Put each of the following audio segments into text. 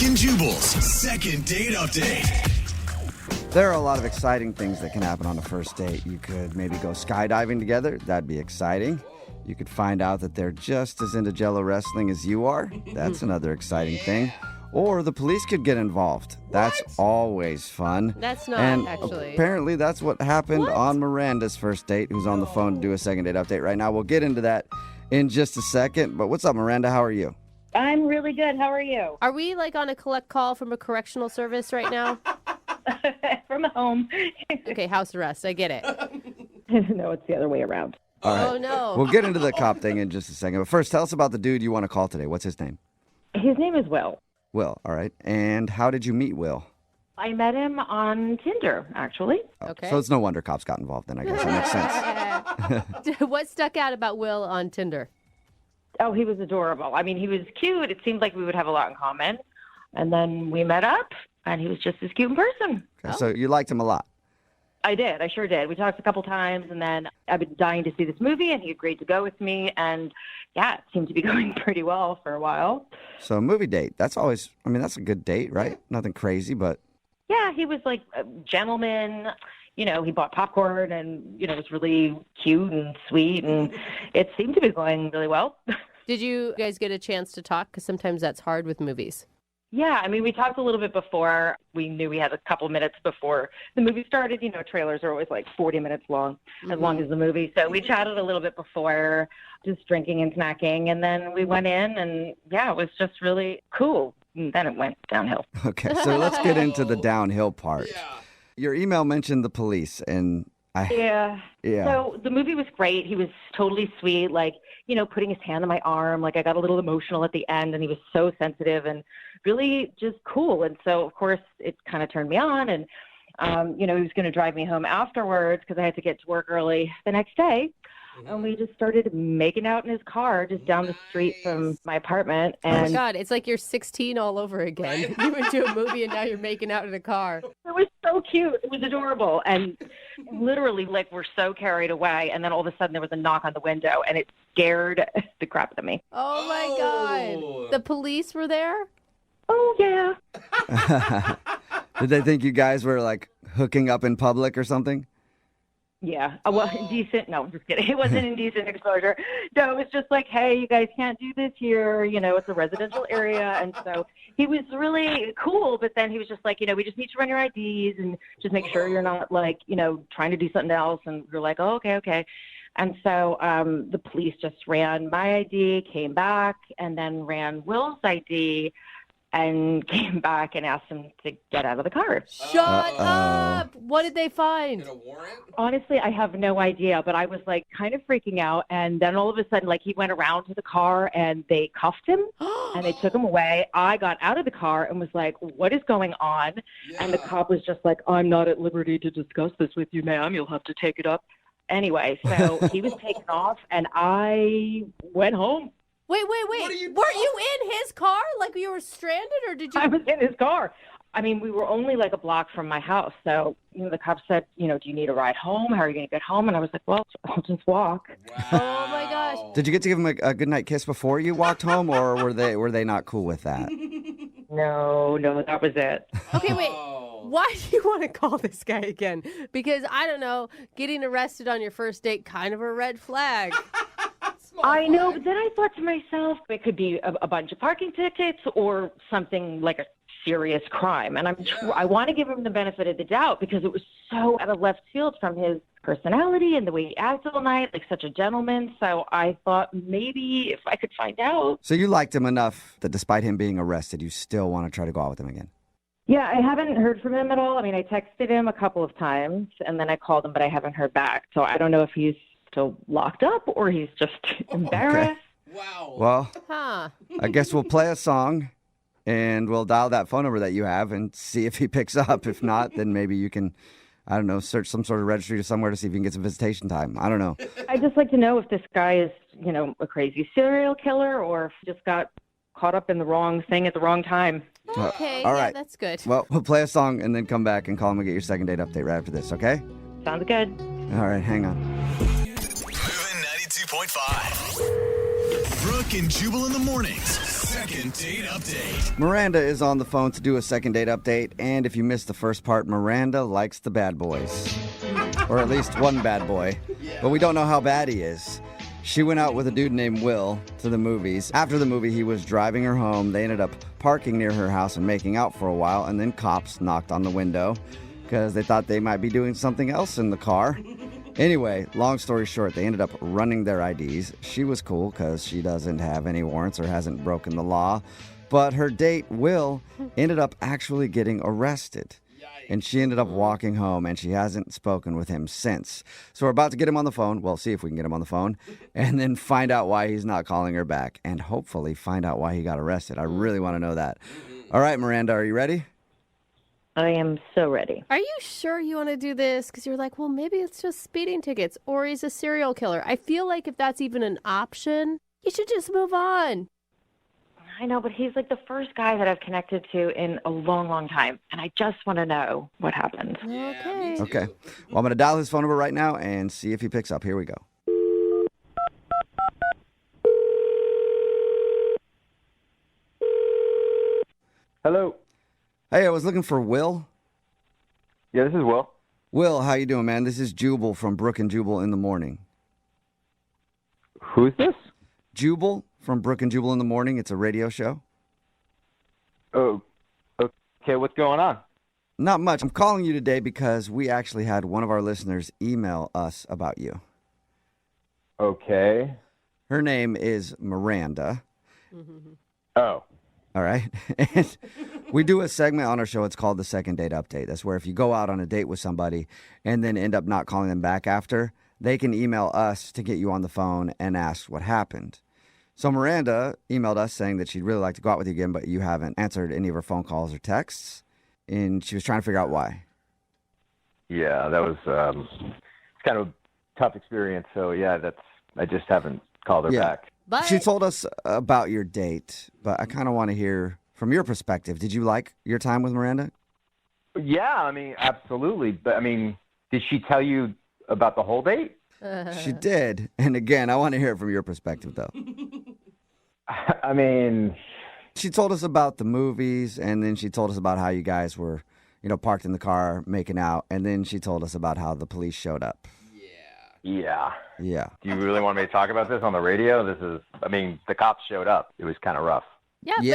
Brooke and Jubal's second date update. There are a lot of exciting things that can happen on a first date. You could maybe go skydiving together. That'd be exciting. You could find out that they're just as into Jello wrestling as you are. That's another exciting thing. Or the police could get involved. That's always fun. That's not, and actually. Apparently that's what happened on Miranda's first date, who's on the phone to do a second date update right now. We'll get into that in just a second. But what's up, Miranda? How are you? I'm really good. How are you? Are we like on a collect call from a correctional service right now? From home. Okay, house arrest. I get it. No, it's the other way around. All right. Oh, no. We'll get into the cop thing in just a second. But first, tell us about the dude you want to call today. What's his name? His name is Will. Will. All right. And how did you meet Will? I met him on Tinder, actually. Okay. So it's no wonder cops got involved then, I guess. That makes sense. What stuck out about Will on Tinder? Oh, he was adorable. I mean, he was cute. It seemed like we would have a lot in common. And then we met up, and he was just as cute in person. Okay, so you liked him a lot. I did. I sure did. We talked a couple times, and then I've been dying to see this movie, and he agreed to go with me. And, yeah, it seemed to be going pretty well for a while. So movie date, that's always, that's a good date, right? Nothing crazy, but... Yeah, he was like a gentleman. You know, he bought popcorn and, was really cute and sweet, and it seemed to be going really well. Did you guys get a chance to talk? Because sometimes that's hard with movies. Yeah, I mean, we talked a little bit before. We knew we had a couple minutes before the movie started. Trailers are always like 40 minutes long, as long as the movie. So we chatted a little bit before, just drinking and snacking. And then we went in, and, yeah, it was just really cool. And then it went downhill. Okay, so let's get into the downhill part. Yeah. Your email mentioned the police, and Yeah. Yeah. So the movie was great. He was totally sweet, like, putting his hand on my arm. Like, I got a little emotional at the end, and he was so sensitive and really just cool. And so, of course, it kind of turned me on. And, he was going to drive me home afterwards because I had to get to work early the next day. And we just started making out in his car just down the street from my apartment. Oh, my And God. It's like you're 16 all over again. You went to a movie, and now you're making out in a car. it was so cute. It was adorable. And literally, like, we're so carried away. And then all of a sudden there was a knock on the window, and it scared the crap out of me. Oh, my God. The police were there? Oh, yeah. did they think you guys were, like, hooking up in public or something? Yeah. Well, indecent. No, I'm just kidding. It wasn't indecent exposure. No, it was just like, hey, you guys can't do this here. It's a residential area. And so he was really cool. But then he was just like, we just need to run your IDs and just make sure you're not like, trying to do something else. And we're like, oh, okay. And so the police just ran my ID, came back, and then ran Will's ID and came back and asked him to get out of the car. Shut up! What did they find? Get a warrant? Honestly, I have no idea, but I was like kind of freaking out. And then all of a sudden, like, he went around to the car and they cuffed him and they took him away. I got out of the car and was like, what is going on? Yeah. And the cop was just like, I'm not at liberty to discuss this with you, ma'am. You'll have to take it up. Anyway, so he was taken off and I went home. Wait. What are you Weren't you in his car? Like you were stranded, or did you? I was in his car. I mean, we were only like a block from my house. So, the cop said, do you need a ride home? How are you going to get home? And I was like, well, I'll just walk. Wow. Oh, my gosh. Did you get to give him a goodnight kiss before you walked home, or were they not cool with that? No, that was it. Okay, wait. Oh. Why do you want to call this guy again? Because, I don't know, getting arrested on your first date, kind of a red flag. I know, but then I thought to myself, it could be a bunch of parking tickets or something like a serious crime. And I want to give him the benefit of the doubt because it was so out of left field from his personality and the way he acted all night, like such a gentleman. So I thought maybe if I could find out. So you liked him enough that despite him being arrested, you still want to try to go out with him again? Yeah, I haven't heard from him at all. I mean, I texted him a couple of times and then I called him, but I haven't heard back. So I don't know if he's still locked up or he's just embarrassed. Wow. Well, Huh. I guess we'll play a song and we'll dial that phone number that you have and see if he picks up. If not, then maybe you can, I don't know, search some sort of registry or somewhere to see if you can get some visitation time. I don't know. I'd just like to know if this guy is, a crazy serial killer or if he just got caught up in the wrong thing at the wrong time. Okay, all yeah, right. that's good. Well, we'll play a song and then come back and call him and get your second date update right after this, okay? Sounds good. All right, hang on. Moving 92.5. Brooke Brooke and Jubal in the mornings. Second date update. Miranda is on the phone to do a second date update, and if you missed the first part, Miranda likes the bad boys. Or at least one bad boy. But we don't know how bad he is. She went out with a dude named Will to the movies. After the movie, he was driving her home. They ended up parking near her house and making out for a while, and then cops knocked on the window because they thought they might be doing something else in the car. Anyway, long story short, they ended up running their IDs. She was cool because she doesn't have any warrants or hasn't broken the law. But her date, Will, ended up actually getting arrested. And she ended up walking home, and she hasn't spoken with him since. So we're about to get him on the phone. Well, see if we can get him on the phone. And then find out why he's not calling her back. And hopefully find out why he got arrested. I really want to know that. All right, Miranda, are you ready? I am so ready. Are you sure you want to do this? Because you're like, well, maybe it's just speeding tickets or he's a serial killer. I feel like if that's even an option, you should just move on. I know, but he's like the first guy that I've connected to in a long, long time. And I just want to know what happened. Okay. Okay. Well, I'm going to dial his phone number right now and see if he picks up. Here we go. Hello. Hey, I was looking for Will. Yeah, this is Will. Will, how you doing, man? This is Jubal from Brooke and Jubal in the morning. Who's this? Jubal from Brooke and Jubal in the morning. It's a radio show. Oh, okay. What's going on? Not much. I'm calling you today because we actually had one of our listeners email us about you. Okay. Her name is Miranda. Oh. All right. And we do a segment on our show. It's called the Second Date Update. That's where if you go out on a date with somebody and then end up not calling them back after, they can email us to get you on the phone and ask what happened. So Miranda emailed us saying that she'd really like to go out with you again, but you haven't answered any of her phone calls or texts. And she was trying to figure out why. Yeah, that was it's kind of a tough experience. So yeah, I just haven't called her back. But She told us about your date, but I kind of want to hear from your perspective. Did you like your time with Miranda? Yeah, I mean, absolutely. But I mean, did she tell you about the whole date? She did. And again, I want to hear it from your perspective, though. I mean, She told us about the movies, and then she told us about how you guys were, parked in the car making out, and then she told us about how the police showed up. yeah. Yeah. Do you really want me to talk about this on the radio? The cops showed up. It was kind of rough. Yeah. But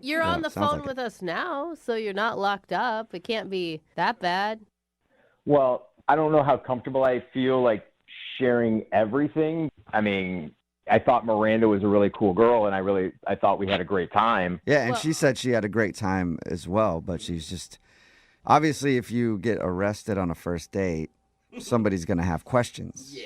you're Yeah, on the sounds phone like it. with us now, so you're not locked up. It can't be that bad. Well, I don't know how comfortable I feel like sharing everything. I mean, I thought Miranda was a really cool girl, and I thought we had a great time. Yeah, and Well- she said she had a great time as well, but she's just obviously if you get arrested on a first date, somebody's going to have questions.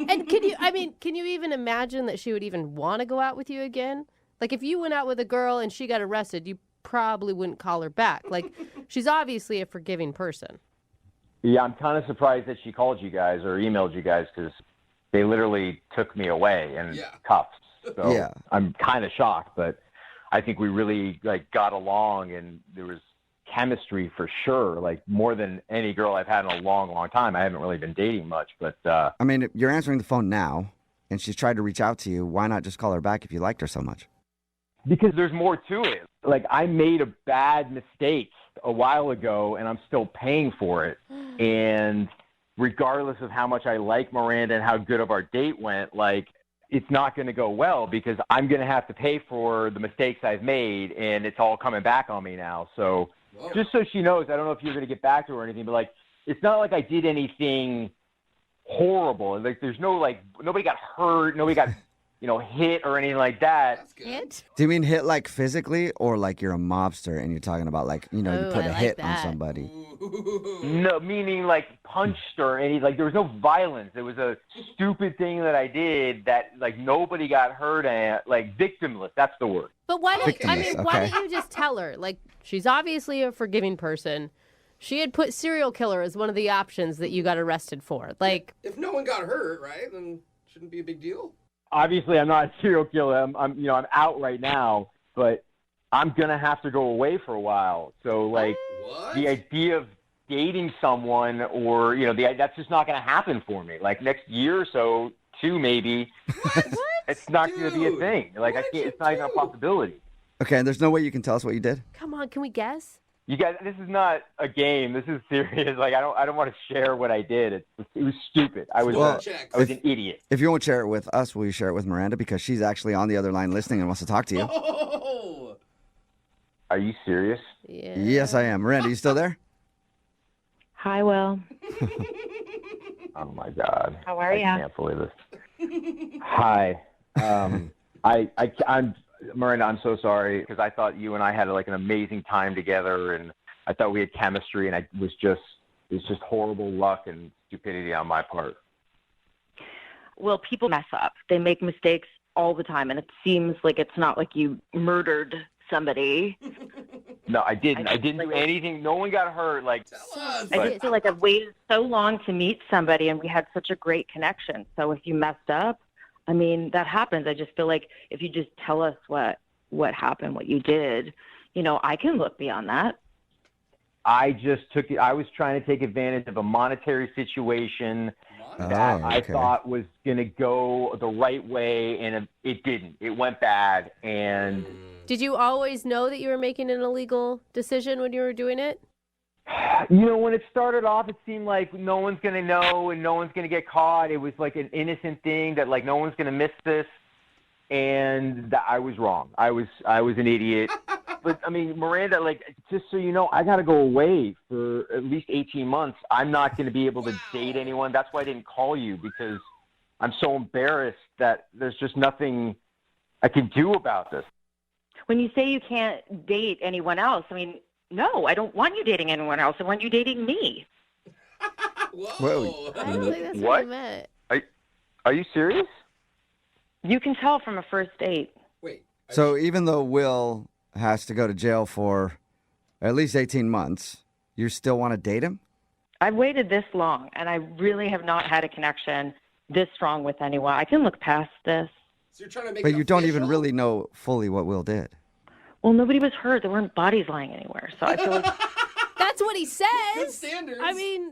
And can you even imagine that she would even want to go out with you again? Like if you went out with a girl and she got arrested, you probably wouldn't call her back. Like she's obviously a forgiving person. Yeah, I'm kind of surprised that she called you guys or emailed you guys because they literally took me away in cuffs. So Yeah. I'm kind of shocked, but I think we really got along, and there was chemistry for sure, like more than any girl I've had in a long, long time. I haven't really been dating much, but I mean, if you're answering the phone now, and she's tried to reach out to you. Why not just call her back if you liked her so much? because there's more to it. Like I made a bad mistake a while ago, and I'm still paying for it. And regardless of how much I like Miranda and how good of our date went, it's not going to go well because I'm going to have to pay for the mistakes I've made, and it's all coming back on me now. So just so she knows, I don't know if you're going to get back to her or anything, but it's not like I did anything horrible. There's no nobody got hurt, nobody got hit or anything like that. Hit? Do you mean hit like physically, or like you're a mobster and you're talking about you Oh, put I a like hit on that. somebody? No, meaning punched or any, there was no violence. It was a stupid thing that I did that nobody got hurt at, victimless. That's the word. But why don't Victimless, why okay. don't you just tell her? She's obviously a forgiving person. She had put serial killer as one of the options that you got arrested for. If no one got hurt, right, then shouldn't be a big deal. Obviously, I'm not a serial killer. I'm out right now, but I'm gonna have to go away for a while. So What? the idea of dating someone or that's just not gonna happen for me. Next year or so, 2 maybe. It's not going to be a Dude, thing. Like, I what can't. did It's not you even a do? possibility. Okay, and there's no way you can tell us what you did? Come on, can we guess? You guys, this is not a game. This is serious. Like, I don't want to share what I did. It was stupid. I was Well, checks. an idiot. If you won't share it with us, will you share it with Miranda? Because she's actually on the other line listening and wants to talk to you. Oh. Are you serious? Yeah. Yes, I am. Miranda, you still there? Hi, Will. Oh my God. How are I ya? can't believe this. Hi. I'm Miranda. I'm so sorry because I thought you and I had like an amazing time together, and I thought we had chemistry, and it's just horrible luck and stupidity on my part. Well, people mess up. They make mistakes all the time, and it seems like it's not like you murdered somebody. No, I didn't. I didn't do like- anything. No one got hurt. Like, Tell us. I just feel like I've waited so long to meet somebody, and we had such a great connection. So if you messed up, I mean, that happens. I just feel like if you just tell us what happened, what you did, I can look beyond that. I was trying to take advantage of a monetary situation that I okay. thought was going to go the right way, and it didn't. It went bad, and Did you always know that you were making an illegal decision when you were doing it? when it started off, it seemed like no one's going to know and no one's going to get caught. It was like an innocent thing that like no one's going to miss this, and that I was wrong. I was an idiot. But I mean, Miranda, like, just so you know, I got to go away for at least 18 months. I'm not going to be able to date anyone. That's why I didn't call you, because I'm so embarrassed that there's just nothing I can do about this. When you say you can't date anyone else, I mean, no, I don't want you dating anyone else. I want you dating me. Whoa. I don't think that's what What? you meant. Are you serious? You can tell from a first date. Wait. So even though Will has to go to jail for at least 18 months, you still want to date him? I've waited this long, and I really have not had a connection this strong with anyone. I can look past this. So you're trying to make But it you don't even official? really know fully what Will did. Well, nobody was hurt. There weren't bodies lying anywhere. So I feel like That's what he Good says. standards. I mean,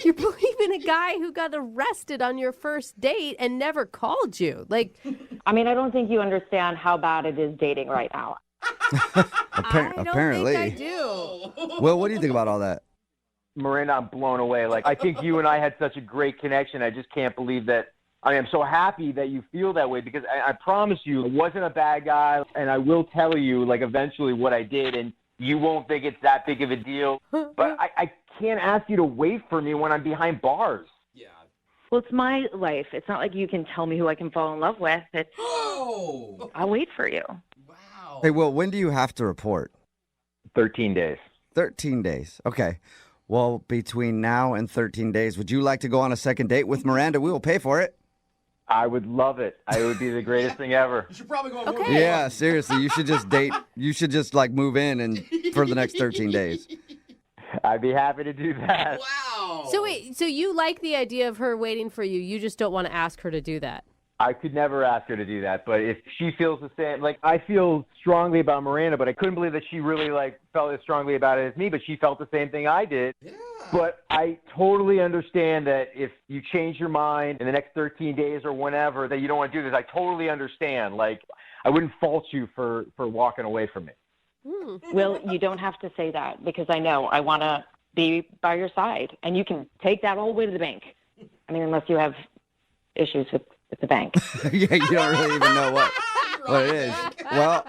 you're believing a guy who got arrested on your first date and never called you. Like, I don't think you understand how bad it is dating right now. I don't Apparently. think I do. Will, what do you think about all that? Miranda, I'm blown away. Like, I think you and I had such a great connection. I just can't believe that. I am so happy that you feel that way, because I promise you I wasn't a bad guy, and I will tell you, like, eventually what I did, and you won't think it's that big of a deal. But I can't ask you to wait for me when I'm behind bars. Yeah. Well, it's my life. It's not like you can tell me who I can fall in love with. Oh. I'll wait for you. Wow. Hey, Will, when do you have to report? 13 days. 13 days. Okay. Well, between now and 13 days, would you like to go on a second date with Miranda? We will pay for it. I would love it. It would be the greatest thing ever. You should probably go on Okay. Yeah, seriously. You should just date. You should just like move in and for the next 13 days. I'd be happy to do that. Wow. So wait, so you like the idea of her waiting for you. You just don't want to ask her to do that. I could never ask her to do that, but if she feels the same, like, I feel strongly about Miranda, but I couldn't believe that she really like felt as strongly about it as me, but she felt the same thing I did. Yeah. But I totally understand that if you change your mind in the next 13 days or whenever that you don't want to do this, I totally understand. Like, I wouldn't fault you for walking away from me. Will, you don't have to say that, because I know I want to be by your side, and you can take that all the way to the bank. I mean, unless you have issues with the bank. Yeah, you don't really even know what it is. Well,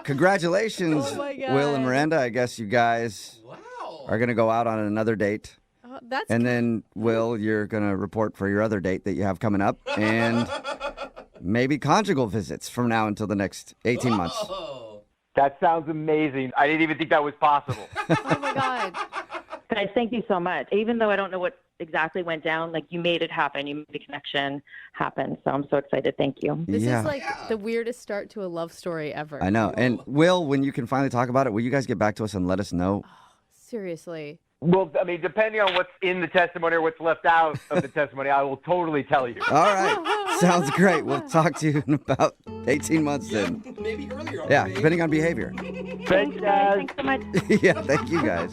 congratulations, Oh my God. Will and Miranda. I guess you guys Wow. are going to go out on another date. Oh, that's And then, Will, you're going to report for your other date that you have coming up. And maybe conjugal visits from now until the next 18 months. Oh. That sounds amazing. I didn't even think that was possible. oh my God. Guys, thank you so much. Even though I don't know what exactly went down, like, you made it happen. You made the connection happen. So I'm so excited. Thank you. This Yeah. is like the weirdest start to a love story ever. I know. And, Will, when you can finally talk about it, will you guys get back to us and let us know? Seriously. Well, I mean, depending on what's in the testimony or what's left out of the testimony, I will totally tell you. All right. Sounds great. We'll talk to you in about 18 months then. Maybe earlier. Yeah, maybe. depending on behavior. Thanks, guys. Thanks so much. Yeah, thank you guys.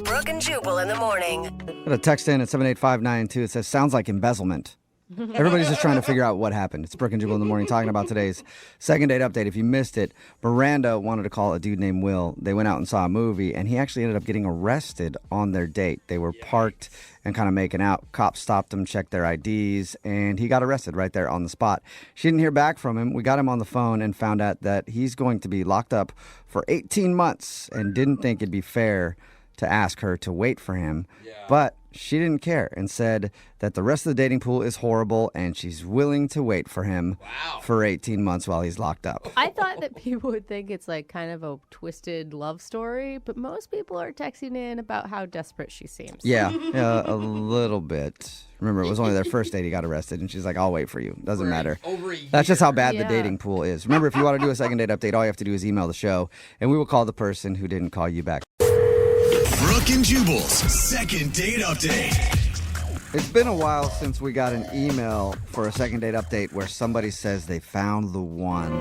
Brooke and Jubal in the morning. Got a text in at 78592. It says, sounds like embezzlement. Everybody's just trying to figure out what happened. It's Brooke and Jubal in the morning talking about today's second date update. If you missed it, Miranda wanted to call a dude named Will. They went out and saw a movie, and he actually ended up getting arrested on their date. They were parked and kind of making out. Cops stopped him, checked their IDs, and he got arrested right there on the spot. She didn't hear back from him. We got him on the phone and found out that he's going to be locked up for 18 months and didn't think it'd be fair to ask her to wait for him. But she didn't care and said that the rest of the dating pool is horrible and she's willing to wait for him for 18 months while he's locked up. I thought that people would think it's like kind of a twisted love story, but most people are texting in about how desperate she seems. Yeah, a little bit. Remember, it was only their first date he got arrested, and she's like, I'll wait for you. Doesn't matter. Over a year. That's just how bad the Yeah. dating pool is. Remember, if you want to do a second date update, all you have to do is email the show, and we will call the person who didn't call you back. Brooke and Jubal's second date update. It's been a while since we got an email for a second date update where somebody says they found the one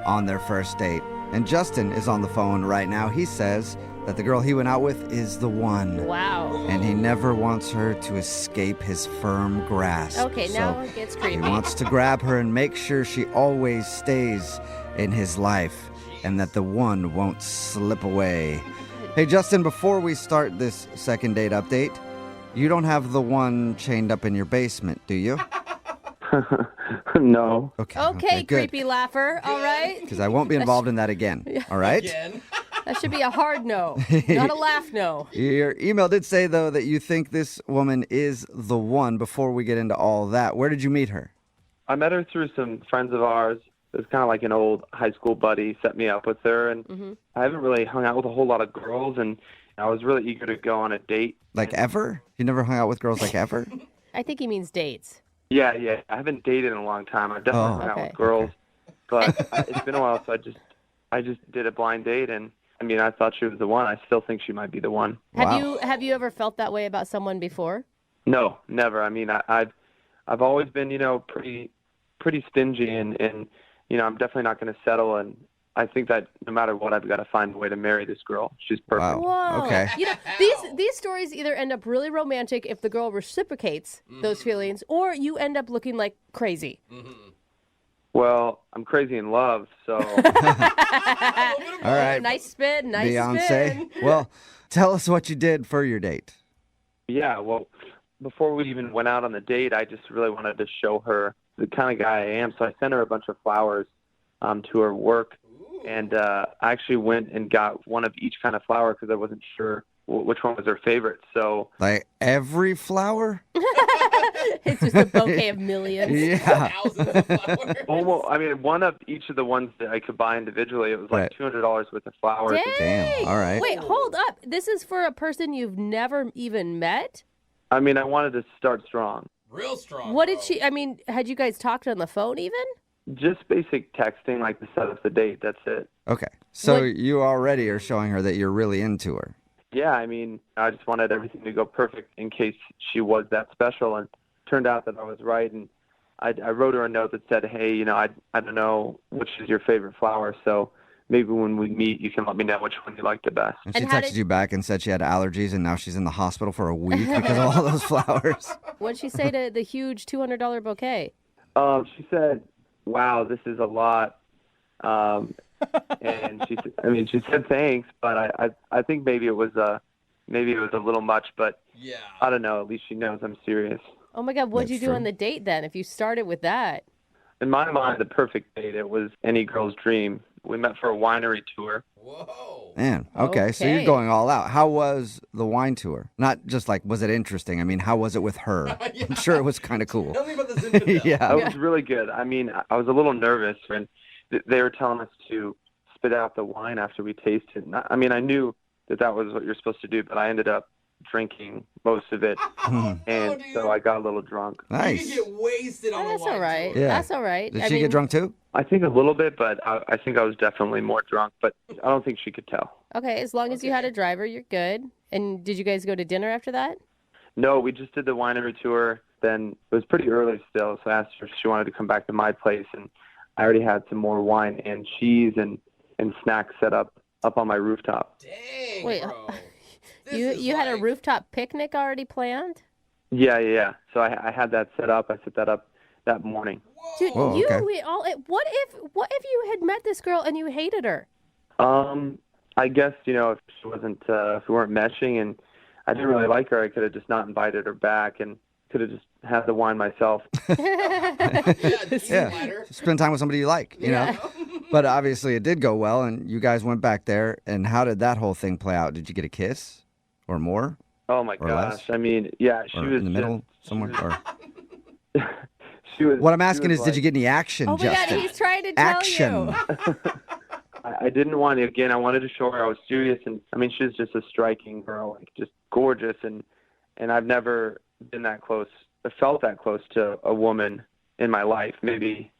on their first date. And Justin is on the phone right now. He says that the girl he went out with is the one. Wow. And he never wants her to escape his firm grasp. Okay, now So it gets he creepy. wants to grab her and make sure she always stays in his life and that the one won't slip away. Hey, Justin, before we start this second date update, you don't have the one chained up in your basement, do you? No. Okay, good. creepy laugher. All right. Because I won't be involved in that again. All right? Again. That should be a hard no, not a laugh no. Your email did say, though, that you think this woman is the one. Before we get into all that, where did you meet her? I met her through some friends of ours. It was kind of like an old high school buddy set me up with her, and I haven't really hung out with a whole lot of girls, and I was really eager to go on a date. Like ever? You never hung out with girls like ever? I think he means dates. Yeah. I haven't dated in a long time. I've definitely hung out Okay. with girls, but it's been a while, so I just did a blind date, and I mean, I thought she was the one. I still think she might be the one. Wow. Have you ever felt that way about someone before? No, never. I mean, I've always been, pretty stingy, and I'm definitely not going to settle. And I think that no matter what, I've got to find a way to marry this girl. She's perfect. Wow. Whoa. Okay. You know, these stories either end up really romantic if the girl reciprocates those feelings, or you end up looking like crazy. Well, I'm crazy in love, so All right. Nice spin. Nice Beyonce. spin. Well, tell us what you did for your date. yeah. Well, before we even went out on the date, I just really wanted to show her the kind of guy I am. So I sent her a bunch of flowers to her work, and I actually went and got one of each kind of flower because I wasn't sure which one was her favorite. So Like every flower? It's just a bouquet of millions. Yeah. Thousands of flowers. almost, I mean, one of each of the ones that I could buy individually, it was like Right. $200 worth of flowers. Damn. All right. Wait, hold up. This is for a person you've never even met? I mean, I wanted to start strong. Real strong. What did bro. she, I mean, had you guys talked on the phone even? Just basic texting, like to set up the date. That's it. Okay. So What- you already are showing her that you're really into her. Yeah, I mean, I just wanted everything to go perfect in case she was that special, and turned out that I was right. And I wrote her a note that said, hey, I don't know which is your favorite flower, so maybe when we meet, you can let me know which one you like the best. And she And how texted did- you back and said she had allergies and now she's in the hospital for a week because of all those flowers. What'd she say to the huge $200 bouquet? She said, wow, this is a lot. And she said thanks, but I think maybe it was a little much, but Yeah. I don't know. At least she knows I'm serious. Oh my God, what'd That's you do true. on the date then if you started with that? In my mind, the perfect date, it was any girl's dream. We met for a winery tour. Whoa. Man, okay, so you're Okay. going all out. How was the wine tour? Not just like, was it interesting? I mean, how was it with her? I'm sure it was kind of cool. Tell me about this infidel. Yeah. It was really good. I mean, I was a little nervous, and they were telling us to spit out the wine after we tasted. And I mean, I knew that was what you're supposed to do, but I ended up drinking most of it, and dude. so I got a little drunk. You Nice. can get wasted on Oh, the that's wine all right. tour. Yeah. That's all right. Did I she mean, get drunk too? I think a little bit, but I think I was definitely more drunk, but I don't think she could tell. Okay, as long as you had a driver, you're good. And did you guys go to dinner after that? No, we just did the winery tour. Then it was pretty early still, so I asked her if she wanted to come back to my place, and I already had some more wine and cheese and snacks set up on my rooftop. Dang, Wait, bro. This You is had a like- rooftop picnic already planned? Yeah. So I had that set up. I set that up that morning. Dude, Whoa, you okay. what if you had met this girl and you hated her? I guess, if she wasn't, if we weren't meshing and I didn't really like her, I could have just not invited her back and could have just had the wine myself. Yeah, spend time with somebody you like, you know. But obviously it did go well, and you guys went back there. And how did that whole thing play out? Did you get a kiss or more? Oh my Or gosh! less? I mean, yeah, she Or was in the middle somewhere? Or... She was. What I'm asking she is, was did you get any action, Oh my Justin? God, he's trying to tell Action. you. I didn't want to. Again, I wanted to show her I was serious, and I mean, she was just a striking girl, like just gorgeous, and I've never been that close, felt that close to a woman in my life. Maybe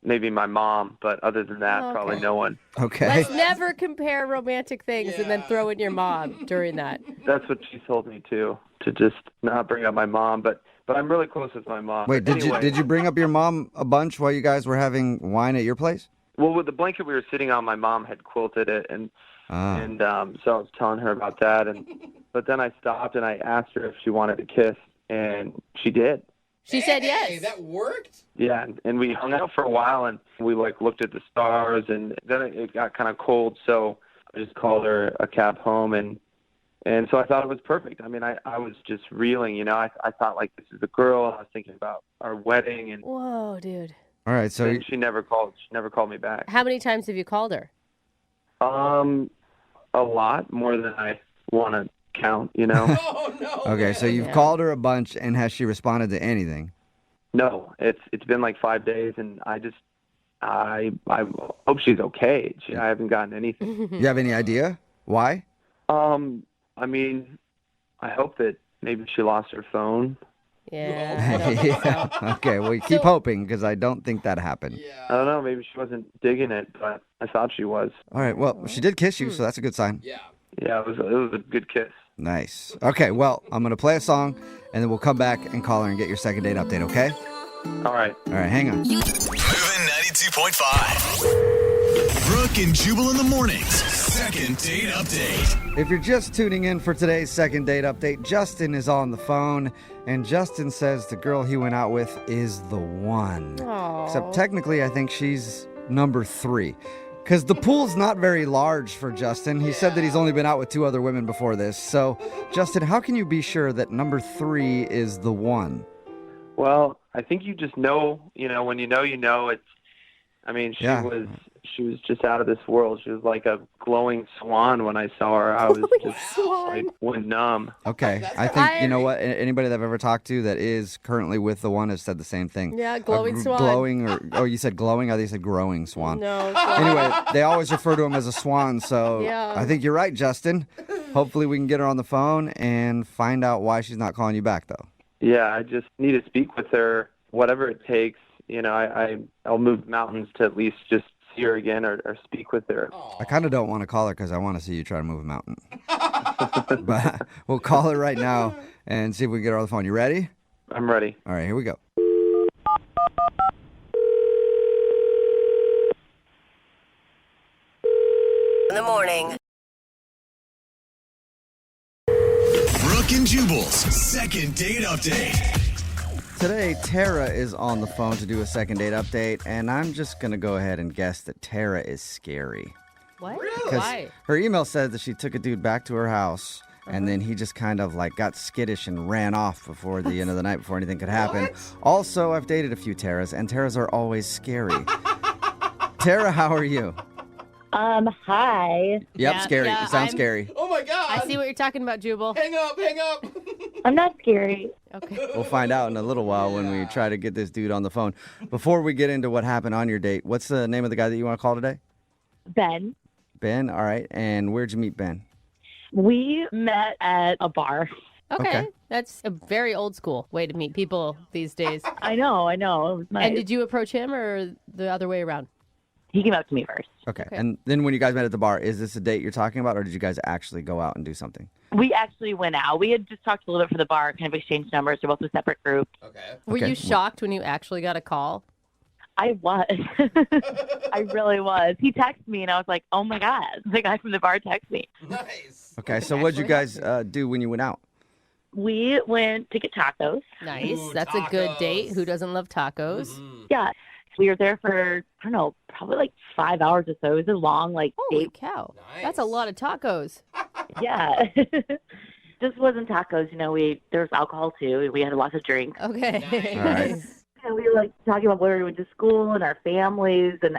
my mom, but other than that, Okay. probably no one. Okay. Let's never compare romantic things and then throw in your mom during that. That's what she told me to just not bring up my mom, but I'm really close with my mom. Wait, Anyway, did you bring up your mom a bunch while you guys were having wine at your place? Well, with the blanket we were sitting on, my mom had quilted it, and so I was telling her about that, but then I stopped and I asked her if she wanted to kiss, and she did. She said yes. Hey, that worked? Yeah, and we hung out for a while, and we looked at the stars, and then it got kind of cold, so I just called her a cab home, and so I thought it was perfect. I mean, I was just reeling, I thought this is the girl. I was thinking about our wedding, and Whoa, dude. All right, so then she never called me back. How many times have you called her? A lot more than I want to count. Oh, no. okay, so you've Yeah. called her a bunch, and has she responded to anything? No, it's been 5 days, and I hope she's okay. I haven't gotten anything. You have any idea why? I mean, I hope that maybe she lost her phone. Yeah. I don't think so. Okay, well, keep hoping, because I don't think that happened. I don't know. Maybe she wasn't digging it, but I thought she was. All right, well, she did kiss you, so that's a good sign. Yeah. Yeah, it was a good kiss. Nice. Okay, well, I'm going to play a song, and then we'll come back and call her and get your second date update, okay? All right. All right, hang on. Moving 92.5. Brooke and Jubal in the mornings. Second date update. If you're just tuning in for today's second date update, Justin is on the phone, and Justin says the girl he went out with is the one. Aw. Except technically, I think she's number 3. Because the pool's not very large for Justin. He said that he's only been out with 2 other women before this. So, Justin, how can you be sure that number 3 is the one? Well, I think you just know. When you know. It's. I mean, she Yeah. was just out of this world. She was like a glowing swan when I saw her. I was just Swan. went numb. Okay, I think, you know what, anybody that I've ever talked to that is currently with the one has said the same thing. Yeah, glowing swan. Glowing, or you said glowing? I think you said growing swan. No. Anyway, they always refer to him as a swan, so Yeah. I think you're right, Justin. Hopefully we can get her on the phone and find out why she's not calling you back, though. Yeah, I just need to speak with her, whatever it takes. I'll move mountains to at least just see her again or speak with her. I kind of don't want to call her because I want to see you try to move a mountain. But we'll call her right now and see if we can get her on the phone. You ready? I'm ready. All right, here we go. In the morning. Brooke and Jubal's second date update. Today, Tara is on the phone to do a second date update, and I'm just going to go ahead and guess that Tara is scary. What? Because Why? her email said that she took a dude back to her house, and then he just kind of got skittish and ran off before the end of the night before anything could happen. What? Also, I've dated a few Taras, and Taras are always scary. Tara, how are you? Hi. Yep, Yeah, scary. yeah, You sound I'm- scary. Oh, my God. I see what you're talking about, Jubal. Hang up. I'm not scary. Okay. We'll find out in a little while when we try to get this dude on the phone. Before we get into what happened on your date, what's the name of the guy that you want to call today? Ben. Ben, all right. And where'd you meet Ben? We met at a bar. Okay. Okay. That's a very old school way to meet people these days. I know. It was nice. And did you approach him or the other way around? He came up to me first. Okay. Okay. And then when you guys met at the bar, is this a date you're talking about, or did you guys actually go out and do something? We actually went out. We had just talked a little bit for the bar, kind of exchanged numbers. We're both with separate groups. Okay. Were Okay. you shocked when you actually got a call? I was. I really was. He texted me, and I was like, oh, my God. The guy from the bar texted me. Nice. Okay. So what'd you guys do when you went out? We went to get tacos. Nice. Ooh, That's a good tacos. date. Who doesn't love tacos? Mhm. Yeah. We were there for, I don't know, probably like 5 hours or so. It was a long, Holy date. cow. Nice. That's a lot of tacos. Yeah. Just wasn't tacos. There was alcohol too. We had lots of drinks. Okay. Nice. All right. And we were talking about where we went to school and our families. And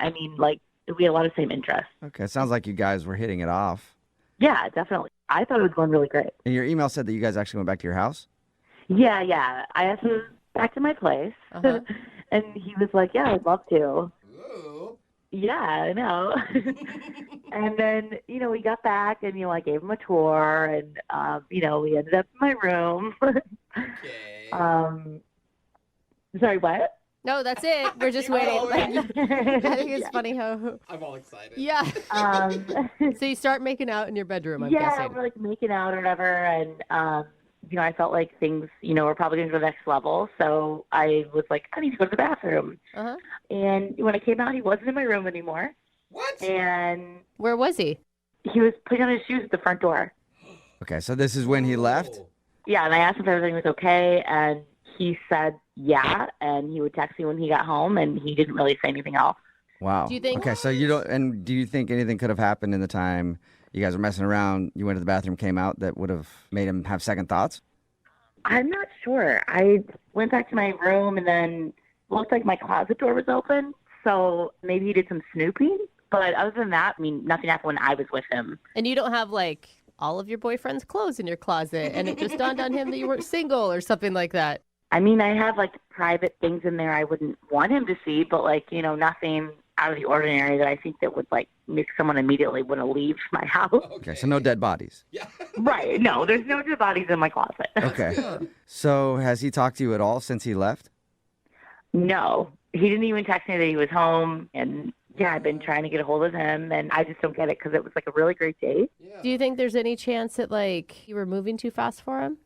we had a lot of same interests. Okay, it sounds like you guys were hitting it off. Yeah, definitely. I thought it was going really great. And your email said that you guys actually went back to your house? Yeah. I asked him back to my place. Uh-huh. And he was like, yeah, I'd love to. Ooh. Yeah, I know. And then, we got back and, I gave him a tour and, we ended up in my room. Okay. Sorry, what? No, that's it. We're just waiting. Oh, Like, yeah. I think it's funny how. I'm all excited. Yeah. Um, So you start making out in your bedroom, I'm yeah, guessing. we're making out or whatever. And, I felt like things, were probably going to the next level. So I was like, I need to go to the bathroom. Uh-huh. And when I came out, he wasn't in my room anymore. What? And Where was he? he was putting on his shoes at the front door. Okay, so this is when he left? Oh. Yeah, and I asked him if everything was okay, and he said yeah, and he would text me when he got home, and he didn't really say anything else. Wow. Do you think- Okay, so you don't, and do you think anything could have happened in the time you guys were messing around, you went to the bathroom, came out, that would have made him have second thoughts? I'm not sure. I went back to my room, and then looked like my closet door was open, so maybe he did some snooping. But other than that, nothing happened when I was with him. And you don't have all of your boyfriend's clothes in your closet, and it just dawned on him that you weren't single or something like that. I have private things in there I wouldn't want him to see, but nothing out of the ordinary that I think that would make someone immediately want to leave my house. Okay, so no dead bodies. Yeah. Right. No, there's no dead bodies in my closet. Okay. So has he talked to you at all since he left? No, he didn't even text me that he was home. And yeah, I've been trying to get a hold of him, and I just don't get it because it was a really great date. Yeah. Do you think there's any chance that you were moving too fast for him?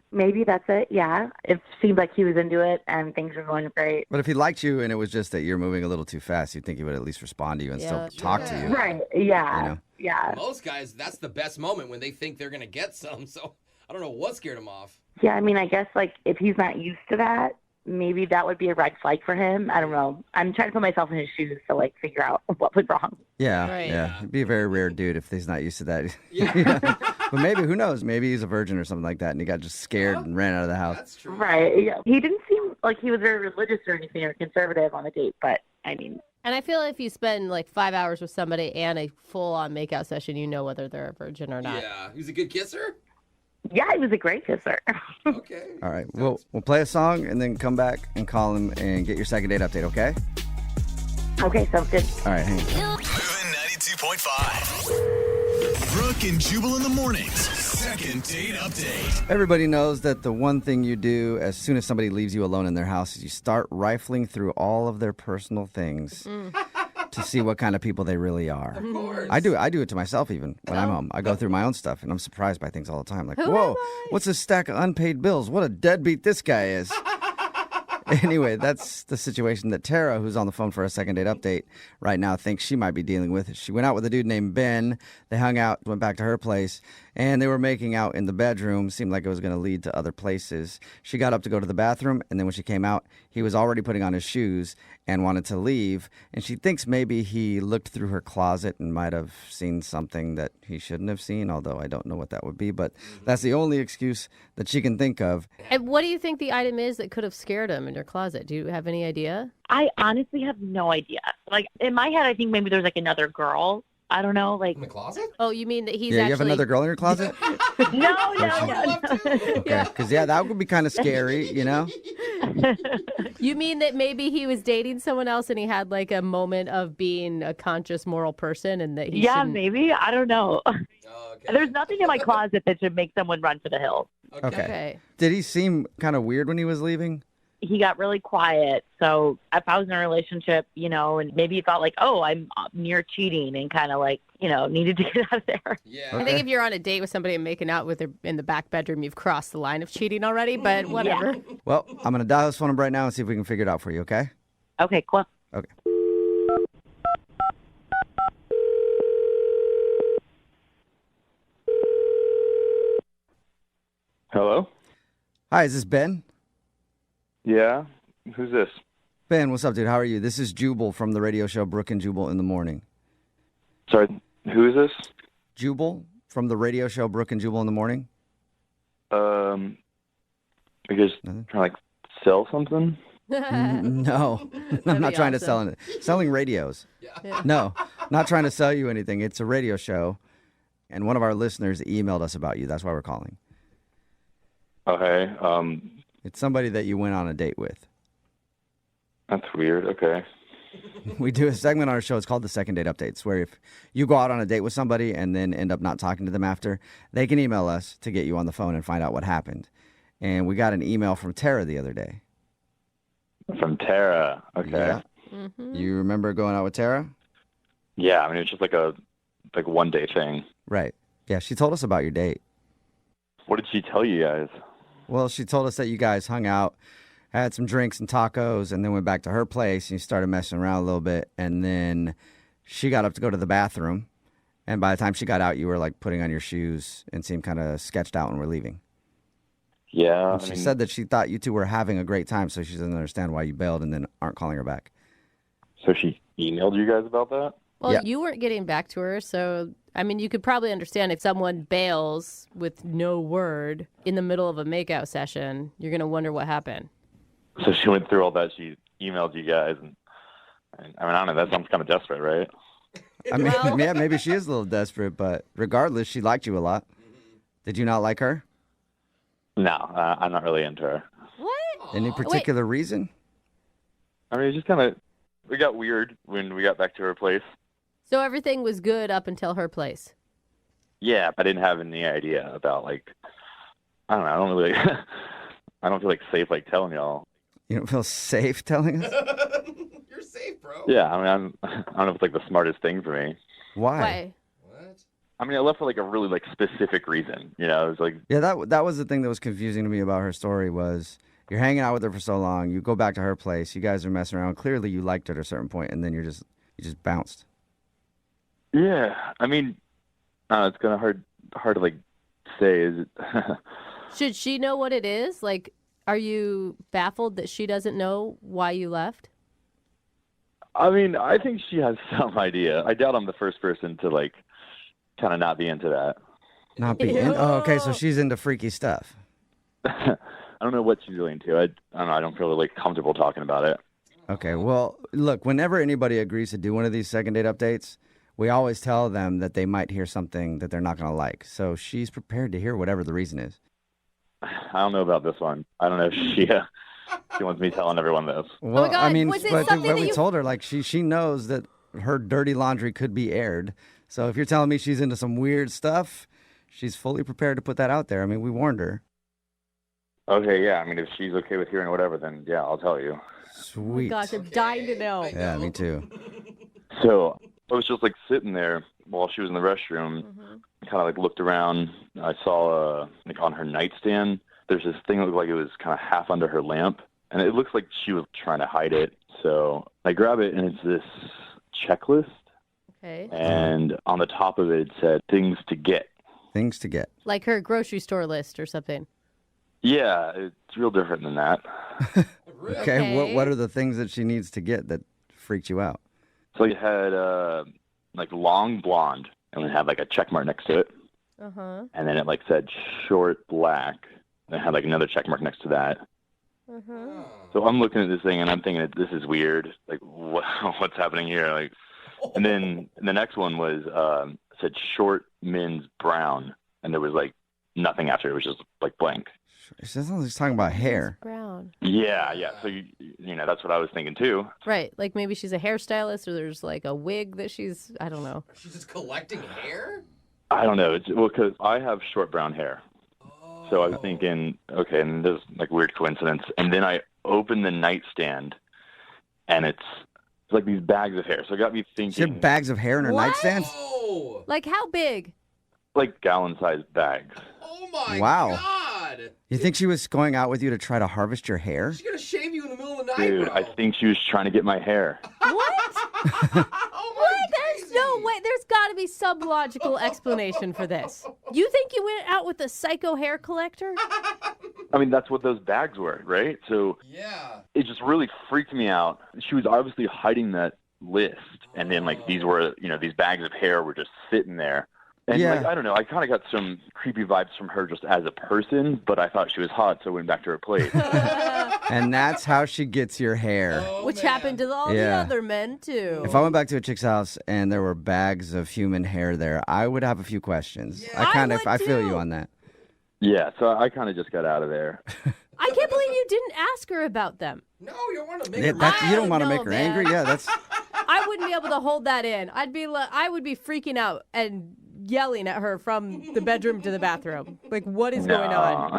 Maybe that's it. Yeah, it seemed like he was into it, and things were going great. But if he liked you and it was just that you're moving a little too fast, you'd think he would at least respond to you and Yeah. still talk to you. Right. Yeah. You know? Yeah. Most guys, that's the best moment when they think they're going to get some. So I don't know what scared him off. Yeah. I guess if he's not used to that, maybe that would be a red flag for him. I don't know. I'm trying to put myself in his shoes to figure out what went wrong. Yeah, Right. yeah. It'd be a very rare dude if he's not used to that. Yeah. You know? But maybe, who knows? Maybe he's a virgin or something like that, and he got just scared and ran out of the house. That's true. Right. Yeah. He didn't seem like he was very religious or anything or conservative on the date, but And I feel if you spend 5 hours with somebody and a full-on makeout session, you know whether they're a virgin or not. Yeah. He was a good kisser? yeah, he was a great kisser. Okay. All right, we'll play a song and then come back and call him and get your second date update, okay? Okay, sounds good. All right, hang on. Moving 92.5. Brooke and Jubal in the mornings. Second date update. Everybody knows that the one thing you do as soon as somebody leaves you alone in their house is you start rifling through all of their personal things to see what kind of people they really are. Of course. I do it to myself even when I'm home. I go through my own stuff and I'm surprised by things all the time. Like, Who am whoa, I? what's this stack of unpaid bills? What a deadbeat this guy is. Anyway, that's the situation that Tara, who's on the phone for a second date update right now, thinks she might be dealing with. She went out with a dude named Ben. They hung out, went back to her place, and they were making out in the bedroom. Seemed like it was going to lead to other places. She got up to go to the bathroom, and then when she came out, he was already putting on his shoes and wanted to leave. And she thinks maybe he looked through her closet and might have seen something that he shouldn't have seen, although I don't know what that would be. But that's the only excuse that she can think of. And what do you think the item is that could have scared him in your closet? Do you have any idea? I honestly have no idea. In my head, I think maybe there's another girl. I don't know. In the closet? Oh, you mean that he's Yeah, actually... you have another girl in your closet? No. Okay, because that would be kind of scary, you know? You mean that maybe he was dating someone else and he had a moment of being a conscious moral person and that he Yeah, shouldn't... maybe. I don't know. Okay. There's nothing in my closet that should make someone run for the hills. Okay. Okay. Did he seem kind of weird when he was leaving? He got really quiet. So if I was in a relationship, and maybe he thought oh, I'm near cheating and kind of needed to get out of there. Yeah. I think if you're on a date with somebody and making out with her in the back bedroom, you've crossed the line of cheating already, but whatever. Yeah. Well, I'm going to dial his phone number right now and see if we can figure it out for you, okay? Okay, cool. Okay. Hello? Hi, is this Ben? Yeah? Who's this? Ben, what's up, dude? How are you? This is Jubal from the radio show Brooke and Jubal in the Morning. Sorry, who is this? Jubal from the radio show Brooke and Jubal in the Morning? Are you guys trying to, like, sell something? No, I'm not trying to sell it. Selling radios. Yeah. No, not trying to sell you anything. It's a radio show, and one of our listeners emailed us about you. That's why we're calling. Okay, It's somebody that you went on a date with. that's weird. Okay. We do a segment on our show. It's called the Second Date Updates, where if you go out on a date with somebody and then end up not talking to them after, they can email us to get you on the phone and find out what happened. And we got an email from Tara the other day. From Tara. Okay. Yeah. Mm-hmm. You remember going out with Tara? Yeah, I mean, it's just like a one day thing. Right. Yeah, she told us about your date. What did she tell you guys? Well, she told us that you guys hung out, had some drinks and tacos, and then went back to her place, and you started messing around a little bit, and then she got up to go to the bathroom, and by the time she got out, you were, like, putting on your shoes and seemed kind of sketched out and were leaving. Yeah. And she said that she thought you two were having a great time, so she doesn't understand why you bailed and then aren't calling her back. So she emailed you guys about that? Well, Yeah. you weren't getting back to her, so I mean, you could probably understand if someone bails with no word in the middle of a makeout session. You're gonna wonder what happened. So she went through all that. She emailed you guys, and I mean, I don't know. That sounds kind of desperate, right? I mean, Well- yeah, maybe she is a little desperate, but regardless, she liked you a lot. Did you not like her? No, I'm not really into her. What? Any particular reason? I mean, it just kind of we got weird when we got back to her place. So everything was good up until her place. Yeah, I didn't have any idea about like I don't know. I don't really. I don't feel like safe like telling y'all. You don't feel safe telling us? You're safe, bro. Yeah, I mean, I don't know if it's like the smartest thing for me. Why? Why? What? I mean, I left for like a really like specific reason. You know, it was like Yeah, that was the thing that was confusing to me about her story was you're hanging out with her for so long, you go back to her place, you guys are messing around. Clearly, you liked her at a certain point, and then you just bounced. yeah. I mean, it's kind of hard to like say. Is it? Should she know what it is? Like, are you baffled that she doesn't know why you left? I mean, I think she has some idea. I doubt I'm the first person to like kind of not be into that. Not be in. Oh, okay, so she's into freaky stuff. I don't know what she's really into. I don't know. I don't feel like comfortable talking about it. Okay, well, look, whenever anybody agrees to do one of these second date updates, we always tell them that they might hear something that they're not going to like. So she's prepared to hear whatever the reason is. I don't know about this one. I don't know if she wants me telling everyone this. Well, my God, I mean, was it but something what that we you- told her, like, she knows that her dirty laundry could be aired. So if you're telling me she's into some weird stuff, she's fully prepared to put that out there. I mean, we warned her. Okay, yeah. I mean, if she's okay with hearing whatever, then yeah, I'll tell you. Sweet. Gosh, I'm dying to know. Yeah, me too. So I was just like sitting there while she was in the restroom, kind of like looked around. I saw like on her nightstand, there's this thing that looked like it was kind of half under her lamp, and it looks like she was trying to hide it. So I grab it, and it's this checklist, Okay. and on the top of it said things to get. Things to get. Like her grocery store list or something. Yeah, it's real different than that. Okay, Okay. what are the things that she needs to get that freaked you out? So it had like long blonde, and it had like a check mark next to it. Uh-huh. And then it like said short black. And it had like another check mark next to that. Uh-huh. So I'm looking at this thing and I'm thinking this is weird. Like what's happening here? Like, and then the next one was said short men's brown, and there was like nothing after. It was just like blank. She sounds like she's talking about hair. Brown. Yeah. So you know that's what I was thinking too. Right. Like maybe she's a hairstylist or there's like a wig that she's, I don't know. She's just collecting hair? I don't know. Well, because I have short brown hair. So I was thinking, okay, and there's like weird coincidence. And then I opened the nightstand, and it's like these bags of hair. So it got me She thinking, had bags of hair in her What? nightstand? Oh! Like how big? like gallon-sized bags. Oh my Wow. God! You think she was going out with you to try to harvest your hair? She's gonna shave you in the middle of the night, Dude, bro. I think she was trying to get my hair. What? Oh my What? There's no way. There's got to be some logical explanation for this. You think you went out with a psycho hair collector? I mean, that's what those bags were, right? So Yeah. it just really freaked me out. She was obviously hiding that list. And then, like, these were, these bags of hair were just sitting there. And, Yeah. like, I don't know, I kind of got some creepy vibes from her just as a person, but I thought she was hot, so I went back to her plate. And that's how she gets your hair. Oh, Which man. happened to all the Yeah. other men, too. If I went back to a chick's house and there were bags of human hair there, I would have a few questions. Yeah. I feel too. you on that. Yeah, so I kind of just got out of there. I can't believe you didn't ask her about them. No, you don't want to make Yeah, her you don't I want to know, make her man. angry. Yeah, that's I wouldn't be able to hold that in. I would be freaking out and yelling at her from the bedroom to the bathroom. Like, what is going on?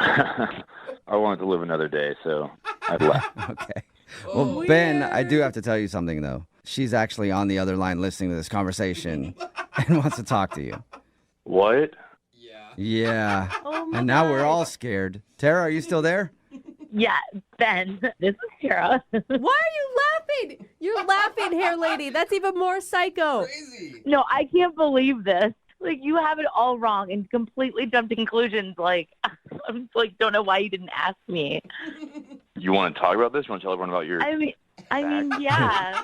I wanted to live another day, so I left. okay. Well, Ben, I do have to tell you something though. She's actually on the other line listening to this conversation and wants to talk to you. What? Yeah. Yeah. Oh my And now we're God. all scared. Tara, are you still there? Yeah, Ben, this is Tara. Why are you laughing? You're laughing, hair lady. That's even more psycho. Crazy. No, I can't believe this. Like, you have it all wrong and completely jumped to conclusions. Like, I'm just, like, don't know why you didn't ask me. You want to talk about this? You want to tell everyone about your... I mean, yeah.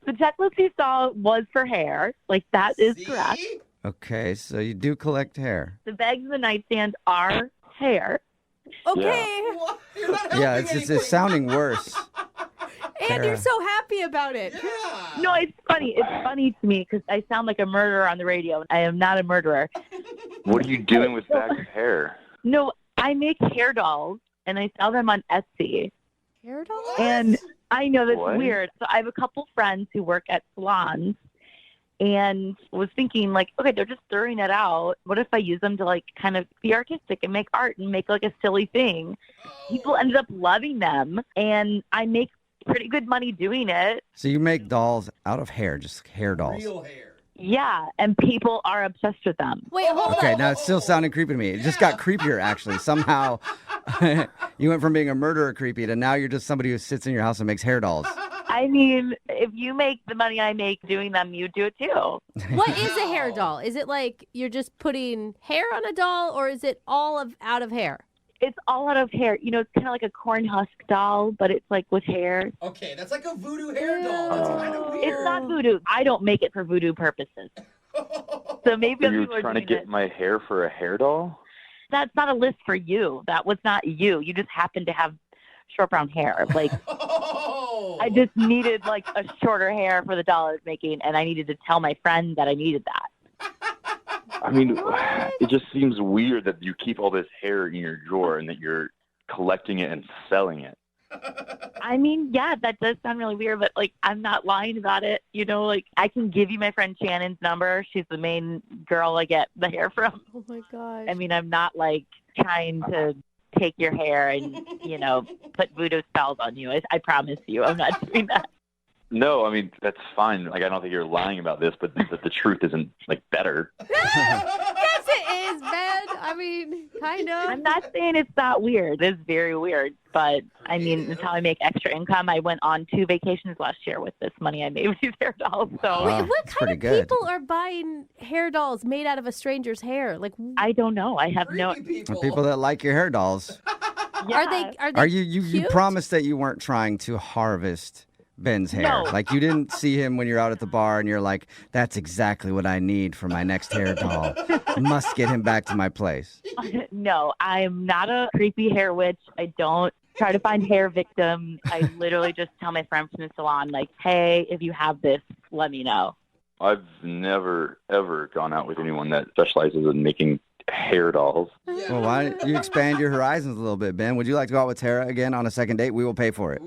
The checklist you saw was for hair. Like, that is See? correct. Okay, so you do collect hair. The bags in the nightstand are hair. Okay. What? You're not Yeah, helping it's anything. sounding worse. And you're Tara. so happy about it. Yeah. No, it's funny. It's funny to me because I sound like a murderer on the radio. I am not a murderer. What are you doing with bags of hair? No, I make hair dolls, and I sell them on Etsy. Hair doll? And I know that's What? weird. So I have a couple friends who work at salons and was thinking, like, okay, they're just throwing it out. What if I use them to, like, kind of be artistic and make art and make, like, a silly thing? People ended up loving them, and I make pretty good money doing it. So you make dolls out of hair, just hair dolls. Real hair. Yeah, and people are obsessed with them. Wait, hold Okay, on. now it's still sounding creepy to me. It just got creepier, actually. Somehow you went from being a murderer creepy to now you're just somebody who sits in your house and makes hair dolls. I mean, if you make the money I make doing them, you do it too. What is a hair doll? Is it like you're just putting hair on a doll, or is it all out of hair? It's all out of hair. You know, it's kind of like a corn husk doll, but it's like with hair. Okay, that's like a voodoo hair doll. That's kind of weird. It's not voodoo. I don't make it for voodoo purposes. So maybe So other you're people are trying to doing get it. my hair for a hair doll? That's not a list for you. That was not you. You just happen to have short brown hair. Like, Oh. I just needed like a shorter hair for the doll I was making, and I needed to tell my friend that I needed that. I mean, it just seems weird that you keep all this hair in your drawer and that you're collecting it and selling it. I mean, yeah, that does sound really weird, but like, I'm not lying about it. You know, like, I can give you my friend Shannon's number. She's the main girl I get the hair from. Oh my gosh. I mean, I'm not like trying to take your hair and, you know, put voodoo spells on you. I promise you, I'm not doing that. No, I mean, that's fine. Like, I don't think you're lying about this, but the truth isn't, like, better. Yes, it is, Ben. I mean, kind of. I'm not saying it's not weird. It's very weird, but I mean, it's how I make extra income. I went on 2 vacations last year with this money I made with these hair dolls. So Wow. Wait, what that's kind pretty of good. people are buying hair dolls made out of a stranger's hair? Like, I don't know. I have no. Creepy For people that like your hair dolls. are they? Are you cute? promised that you weren't trying to harvest Ben's hair? No. Like, you didn't see him when you're out at the bar and you're like, that's exactly what I need for my next hair doll. I must get him back to my place. No, I'm not a creepy hair witch. I don't try to find hair victims. I literally just tell my friend from the salon, like, hey, if you have this, let me know. I've never, ever gone out with anyone that specializes in making hair dolls. Well, why don't you expand your horizons a little bit, Ben? Would you like to go out with Tara again on a second date? We will pay for it.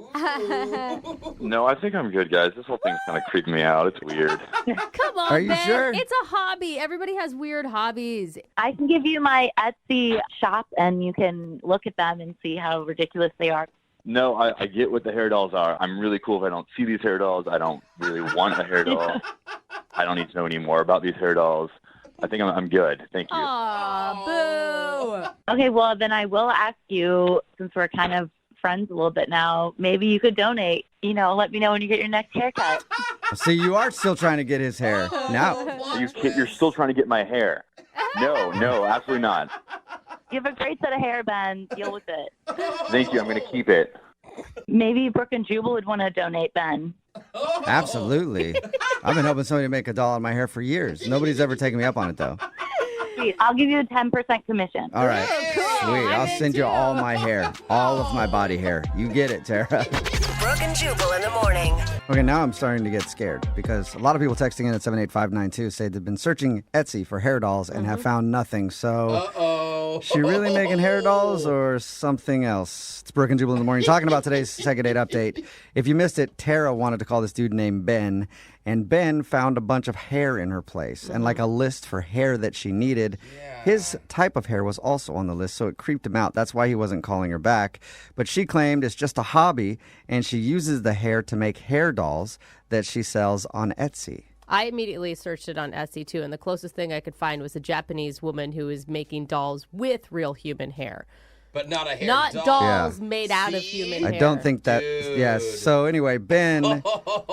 No, I think I'm good, guys. This whole thing's kind of creeping me out. It's weird. Come on, Are you Ben. sure? It's a hobby. Everybody has weird hobbies. I can give you my Etsy shop, and you can look at them and see how ridiculous they are. No, I get what the hair dolls are. I'm really cool if I don't see these hair dolls. I don't really want a hair doll. I don't need to know any more about these hair dolls. I think I'm good. Thank you. Aw, boo. Okay, well, then I will ask you, since we're kind of friends a little bit now, maybe you could donate. You know, let me know when you get your next haircut. See, you are still trying to get his hair. Now, You're still trying to get my hair. No, absolutely not. You have a great set of hair, Ben. Deal with it. Thank you. I'm going to keep it. Maybe Brooke and Jubal would want to donate Ben. Absolutely. I've been hoping somebody to make a doll out of my hair for years. Nobody's ever taken me up on it, though. Sweet. I'll give you a 10% commission. All right. cool. Sweet. I'll send you all my hair, all of my body hair. You get it, Tara. Brooke and Jubal in the morning. Okay, now I'm starting to get scared because a lot of people texting in at 78592 say they've been searching Etsy for hair dolls and have found nothing. So, she really making hair dolls or something else? It's Brooke and Jubal in the morning talking about today's second date update. If you missed it, Tara wanted to call this dude named Ben, and Ben found a bunch of hair in her place and like a list for hair that she needed. His type of hair was also on the list, so it creeped him out. That's why he wasn't calling her back. But she claimed it's just a hobby, and she uses the hair to make hair dolls that she sells on Etsy. I immediately searched it on Etsy too, and the closest thing I could find was a Japanese woman who is making dolls with real human hair. But not a hair Not doll. dolls made out of human hair. I don't think that, yes. So anyway, Ben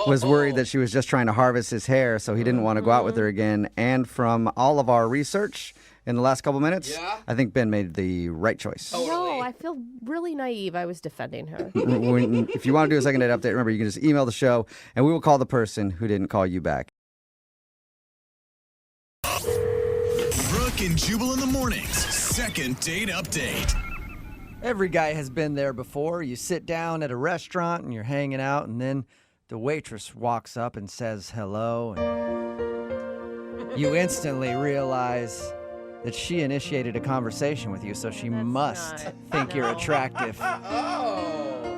was worried that she was just trying to harvest his hair, so he didn't want to go out with her again. And from all of our research in the last couple minutes, I think Ben made the right choice. No, I feel really naive. I was defending her. If you want to do a second date update, remember, you can just email the show, and we will call the person who didn't call you back. Brooke and Jubal in the mornings. Second date update. Every guy has been there before. You sit down at a restaurant and you're hanging out, and then the waitress walks up and says hello. And you instantly realize that she initiated a conversation with you, so she must think you're attractive.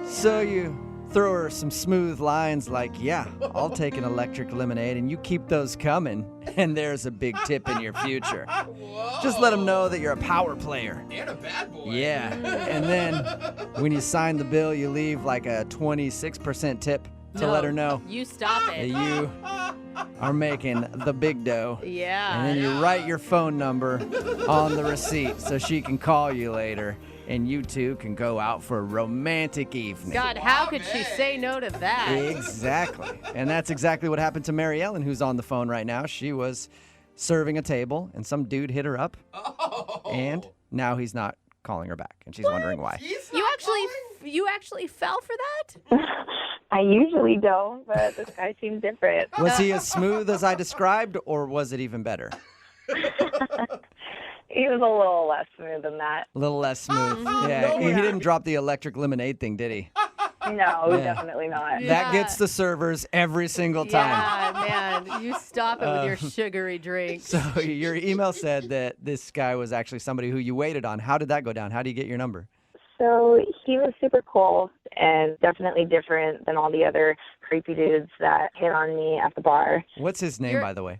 So you throw her some smooth lines like, yeah, I'll take an electric lemonade, and you keep those coming, and there's a big tip in your future. Just let them know that you're a power player. And a bad boy. Yeah, and then when you sign the bill, you leave like a 26% tip to let her know You stop that it. you are making the big dough. Yeah. And then you write your phone number on the receipt so she can call you later, and you two can go out for a romantic evening. God, how could she say no to that? Exactly. And that's exactly what happened to Mary Ellen, who's on the phone right now. She was serving a table, and some dude hit her up, and now he's not calling her back, and she's wondering why. You actually fell for that? I usually don't, but this guy seems different. Was he as smooth as I described, or was it even better? He was a little less smooth than that. A little less smooth. Yeah, he didn't drop the electric lemonade thing, did he? No, Yeah. definitely not. That gets the servers every single time. Yeah, man. You stop it with your sugary drink. So your email said that this guy was actually somebody who you waited on. How did that go down? How do you get your number? So he was super cool and definitely different than all the other creepy dudes that hit on me at the bar. What's his name, by the way?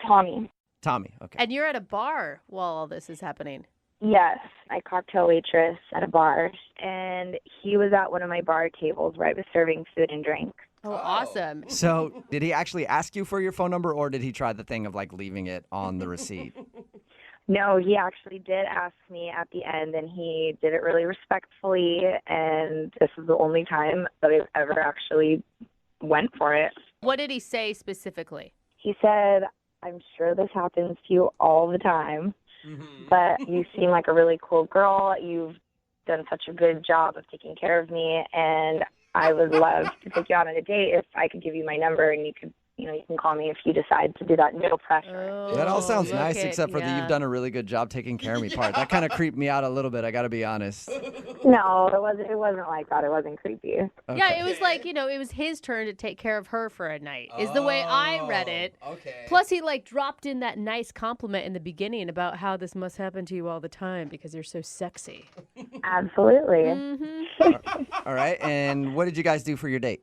Tommy. Tommy, okay. And you're at a bar while all this is happening. Yes, I cocktail waitress at a bar, and he was at one of my bar tables where I was serving food and drink. Oh, awesome. So did he actually ask you for your phone number, or did he try the thing of like leaving it on the receipt? No, he actually did ask me at the end, and he did it really respectfully, and this is the only time that I've ever actually went for it. What did he say specifically? He said, I'm sure this happens to you all the time, but you seem like a really cool girl. You've done such a good job of taking care of me, and I would love to take you out on a date if I could give you my number, and you could, you can call me if you decide to do that. No pressure. That all sounds nice, except for the you've done a really good job taking care of me part. That kind of creeped me out a little bit, I got to be honest. No, it wasn't like that. It wasn't creepy. Okay. Yeah, it was like, it was his turn to take care of her for a night, is the way I read it. Okay. Plus, he dropped in that nice compliment in the beginning about how this must happen to you all the time because you're so sexy. Absolutely. All right, and what did you guys do for your date?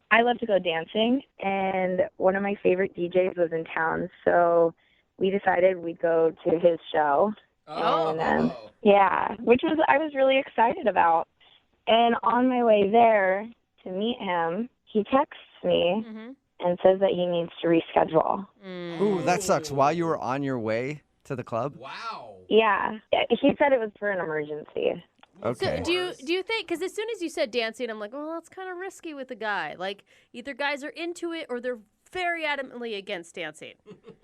I love to go dancing, and one of my favorite DJs was in town, so we decided we'd go to his show. And, which I was really excited about. And on my way there to meet him, he texts me and says that he needs to reschedule. Ooh, that sucks. While you were on your way to the club? Wow. Yeah. He said it was for an emergency. Okay. So do you think, because as soon as you said dancing, I'm like, well, that's kind of risky with a guy. Like, either guys are into it or they're very adamantly against dancing.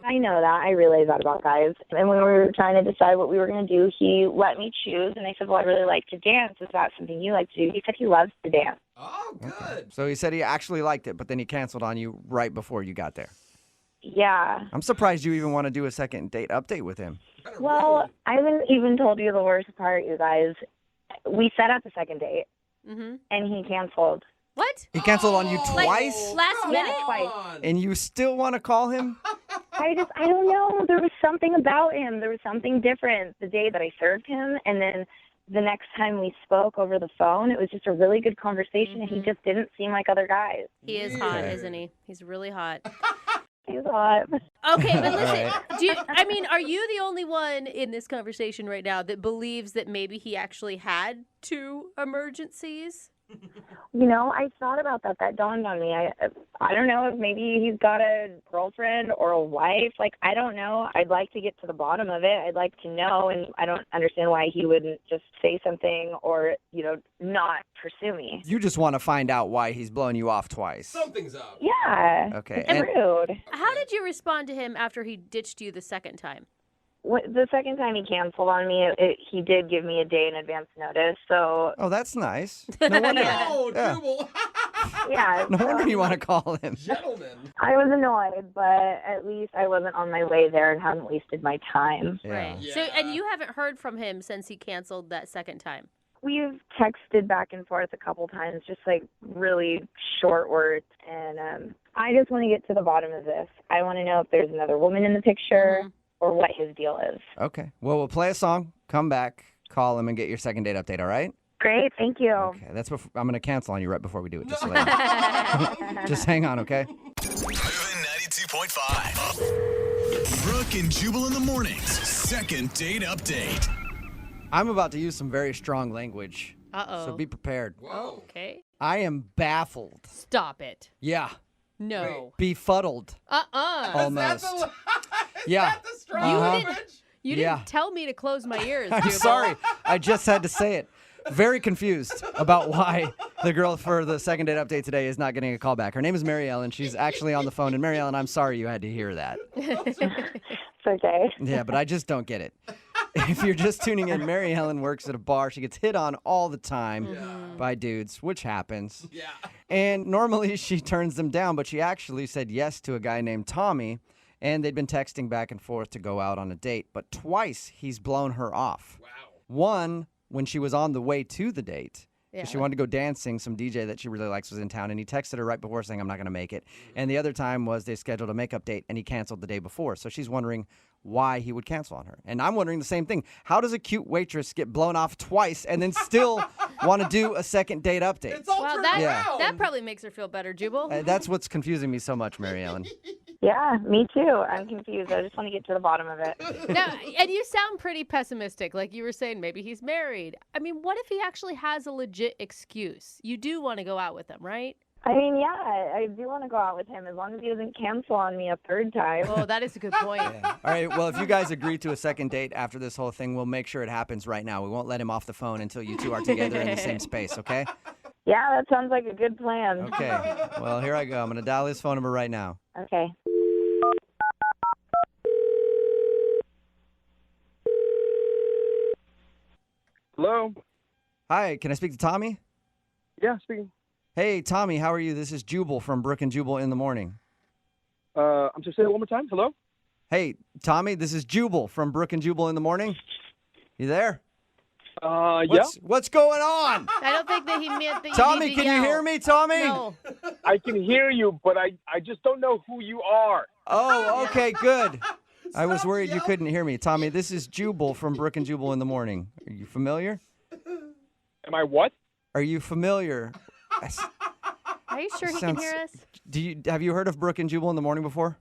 I know that. I realize that about guys. And when we were trying to decide what we were going to do, he let me choose. And I said, well, I really like to dance. Is that something you like to do? He said he loves to dance. Oh, good. Okay. So he said he actually liked it, but then he canceled on you right before you got there. Yeah. I'm surprised you even want to do a second date update with him. Well, I haven't even told you the worst part, you guys. We set up a second date, and he canceled. What? He canceled on you twice? Last minute? Yeah, twice. And you still want to call him? I don't know. There was something about him. There was something different the day that I served him, and then the next time we spoke over the phone, it was just a really good conversation, and he just didn't seem like other guys. He is hot, isn't he? He's really hot. He's hot. Okay, but listen, are you the only one in this conversation right now that believes that maybe he actually had 2 emergencies? You know, I thought about that. That dawned on me. I don't know if maybe he's got a girlfriend or a wife. Like, I don't know. I'd like to get to the bottom of it. I'd like to know, and I don't understand why he wouldn't just say something or, not pursue me. You just want to find out why he's blowing you off twice. Something's up. Yeah. Okay. It's rude. How did you respond to him after he ditched you the second time? The second time he canceled on me, he did give me a day in advance notice. So. Oh, that's nice. No wonder. Jubal. Yeah. No wonder you want to call him. Gentlemen. I was annoyed, but at least I wasn't on my way there and hadn't wasted my time. Yeah. Right. Yeah. So, and you haven't heard from him since he canceled that second time? We've texted back and forth a couple times, just like really short words. And I just want to get to the bottom of this. I want to know if there's another woman in the picture or what his deal is. Okay. Well, we'll play a song, come back, call him, and get your second date update, all right? Great. Thank you. Okay. That's before, I'm going to cancel on you right before we do it. Just, so that you know. Just hang on, okay? Moving 92.5. Brooke and Jubal in the mornings. Second date update. I'm about to use some very strong language. Uh-oh. So be prepared. Whoa. Okay. I am baffled. Stop it. Yeah. No. Befuddled. Almost. Yeah. That's the strong You didn't tell me to close my ears, I'm Jubal. sorry. I just had to say it. Very confused about why the girl for the second date update today is not getting a call back. Her name is Mary Ellen. She's actually on the phone. And Mary Ellen, I'm sorry you had to hear that. It's okay. Yeah, but I just don't get it. If you're just tuning in, Mary Ellen works at a bar. She gets hit on all the time by dudes, which happens. Yeah. And normally she turns them down, but she actually said yes to a guy named Tommy, and they'd been texting back and forth to go out on a date. But twice he's blown her off. Wow. One, when she was on the way to the date. Yeah. She wanted to go dancing. Some DJ that she really likes was in town, and he texted her right before saying, I'm not going to make it. And the other time was they scheduled a makeup date, and he canceled the day before. So she's wondering why he would cancel on her. And I'm wondering the same thing. How does a cute waitress get blown off twice and then still want to do a second date update? It's all turned around. That probably makes her feel better, Jubal. That's what's confusing me so much, Mary Ellen. Yeah, me too. I'm confused. I just want to get to the bottom of it. Now, and you sound pretty pessimistic. Like you were saying, maybe he's married. I mean, what if he actually has a legit excuse? You do want to go out with him, right? I mean, yeah, I do want to go out with him as long as he doesn't cancel on me a third time. Oh, that is a good point. Yeah. All right, well, if you guys agree to a second date after this whole thing, we'll make sure it happens right now. We won't let him off the phone until you two are together in the same space, okay? Yeah, that sounds like a good plan. Okay. Well, here I go. I'm going to dial his phone number right now. Okay. Hello? Hi, can I speak to Tommy? Yeah, speaking. Hey, Tommy, how are you? This is Jubal from Brooke and Jubal in the morning. I'm just saying it one more time. Hello? Hey, Tommy, this is Jubal from Brooke and Jubal in the morning. You there? Yeah. What's going on? I don't think that he meant that you Tommy, need to can you yell. hear me, Tommy? No. I can hear you, but I just don't know who you are. Oh, okay, good. I was worried you couldn't hear me. Tommy, this is Jubal from Brooke and Jubal in the morning. Are you familiar? Am I what? Are you familiar? Are you sure he can hear us? Have you heard of Brooke and Jubal in the morning before?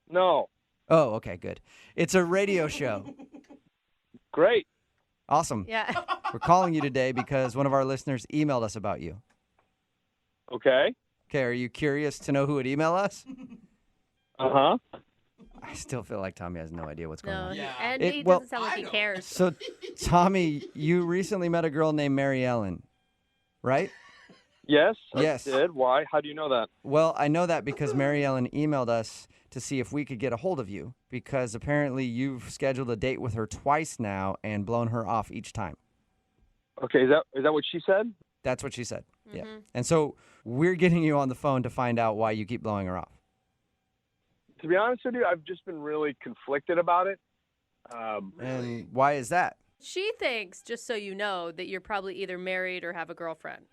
No. Oh, okay, good. It's a radio show. Great. Awesome. Yeah. We're calling you today because one of our listeners emailed us about you. Okay. Okay, are you curious to know who would email us? Uh-huh. I still feel like Tommy has no idea what's going on. Yeah. And he doesn't sound like he cares. So, Tommy, you recently met a girl named Mary Ellen, right? Yes, Yes. I did. Why? How do you know that? Well, I know that because Mary Ellen emailed us to see if we could get a hold of you because apparently you've scheduled a date with her twice now and blown her off each time. Okay, is that what she said? That's what she said. Yeah. And so we're getting you on the phone to find out why you keep blowing her off. To be honest with you, I've just been really conflicted about it. And why is that? She thinks, just so you know, that you're probably either married or have a girlfriend.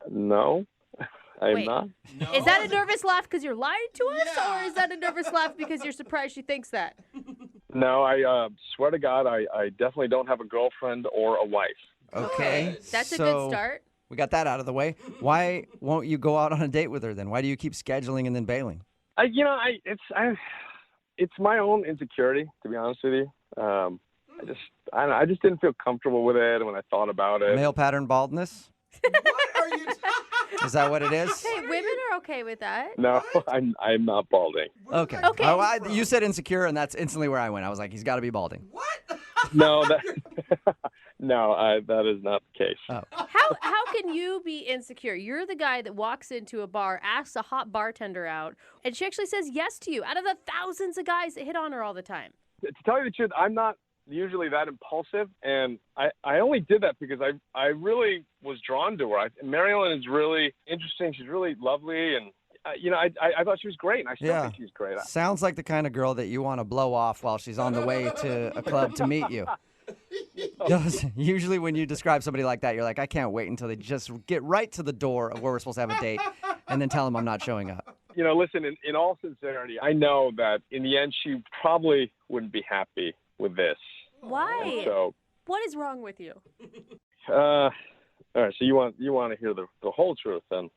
No, I'm Wait. not. No. Is that a nervous laugh because you're lying to us, or is that a nervous laugh because you're surprised she thinks that? No, I swear to God, I definitely don't have a girlfriend or a wife. Okay. That's a so good start. We got that out of the way. Why won't you go out on a date with her then? Why do you keep scheduling and then bailing? It's my own insecurity, to be honest with you. I just didn't feel comfortable with it when I thought about it. Male pattern baldness? What are you Is that what it is? Hey, women are okay with that. No, I'm not balding. Okay. Okay. Oh, you said insecure, and that's instantly where I went. I was like, he's got to be balding. What? No, that is not the case. Oh. How can you be insecure? You're the guy that walks into a bar, asks a hot bartender out, and she actually says yes to you out of the thousands of guys that hit on her all the time. To tell you the truth, I'm not usually that impulsive, and I only did that because I really was drawn to her. Mary Ellen is really interesting. She's really lovely, and I thought she was great, and I still think she's great. Sounds like the kind of girl that you want to blow off while she's on the way to a club to meet you. Usually when you describe somebody like that, you're like, I can't wait until they just get right to the door of where we're supposed to have a date and then tell them I'm not showing up. Listen, in all sincerity, I know that in the end she probably wouldn't be happy with this. Why? And so, what is wrong with you? all right, so you want to hear the whole truth then?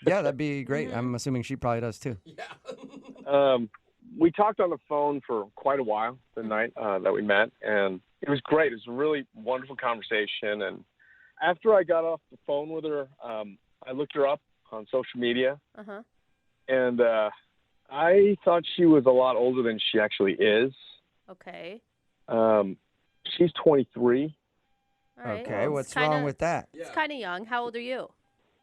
Yeah, that'd be great. I'm assuming she probably does too. Yeah. We talked on the phone for quite a while the night that we met, and it was great. It was a really wonderful conversation. And after I got off the phone with her, I looked her up on social media, and I thought she was a lot older than she actually is. Okay. She's 23. All right. Okay, what's wrong with that? It's kind of young. How old are you?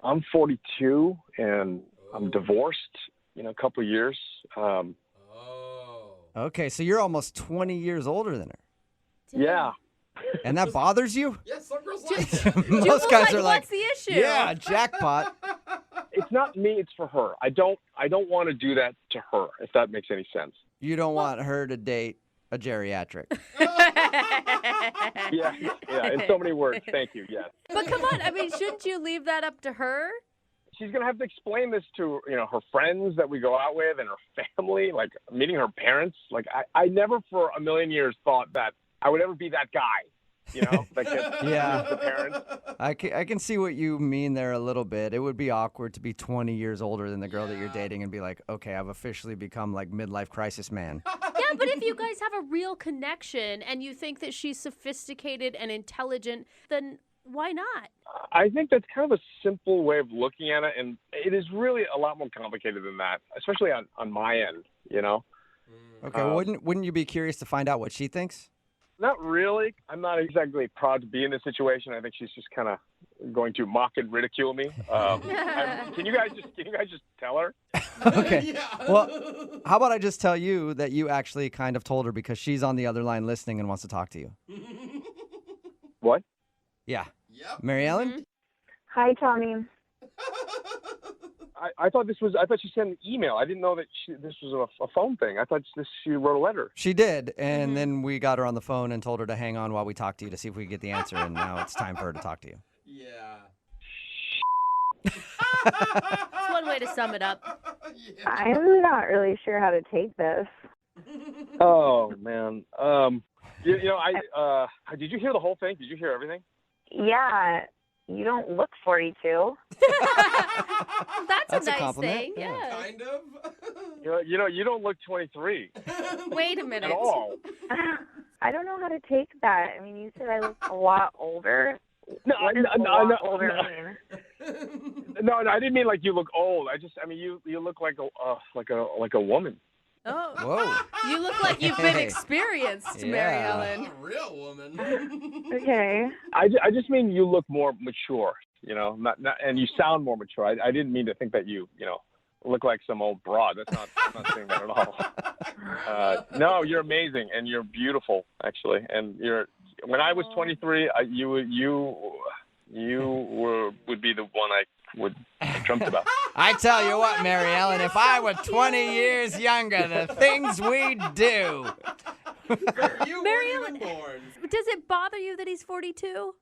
I'm 42, and I'm divorced, a couple of years. Okay, so you're almost 20 years older than her. Yeah. And that bothers you? Yes, some girls like that. Most guys are like, what's the issue? yeah, jackpot. It's not me, it's for her. I don't want to do that to her, if that makes any sense. You don't want her to date a geriatric. Yeah, in so many words. Thank you, yes. But come on, I mean, shouldn't you leave that up to her? She's going to have to explain this to, her friends that we go out with and her family, like meeting her parents. Like, I never for a million years thought that I would ever be that guy, that gets the parents. I can see what you mean there a little bit. It would be awkward to be 20 years older than the girl that you're dating and be like, okay, I've officially become like midlife crisis man. Yeah, but if you guys have a real connection and you think that she's sophisticated and intelligent, then why not? I think that's kind of a simple way of looking at it, and it is really a lot more complicated than that, especially on my end, Okay, wouldn't you be curious to find out what she thinks? Not really. I'm not exactly proud to be in this situation. I think she's just kind of going to mock and ridicule me. Can you guys just tell her? Okay. Well, how about I just tell you that you actually kind of told her because she's on the other line listening and wants to talk to you. What? Yeah. Yep. Mary Ellen? Hi, Tommy. I thought she sent an email. I didn't know that this was a phone thing. I thought she wrote a letter. She did, and then we got her on the phone and told her to hang on while we talked to you to see if we could get the answer, and now it's time for her to talk to you. Yeah. That's one way to sum it up. Yeah. I'm not really sure how to take this. Oh man. Did you hear the whole thing? Did you hear everything? Yeah, you don't look 42. That's a nice compliment. thing. Yeah. Kind of. You don't look 23 Wait a minute. at all. I don't know how to take that. I mean, you said I look a lot older. No, What does a lot older mean? No, I didn't mean like you look old. You look like a woman. Oh. Whoa. You look like you've been Hey. experienced, Mary Yeah. Ellen. A real woman. Okay. I just mean you look more mature. And you sound more mature. I didn't mean to think that you look like some old broad. I'm not saying that at all. No, you're amazing, and you're beautiful, actually. And when I was 23, you would be the one I would have dreamt about. I tell you what, Mary Ellen, if I were 20 years younger, the things we'd do. You Mary weren't Ellen, even born. does it bother you that he's 42?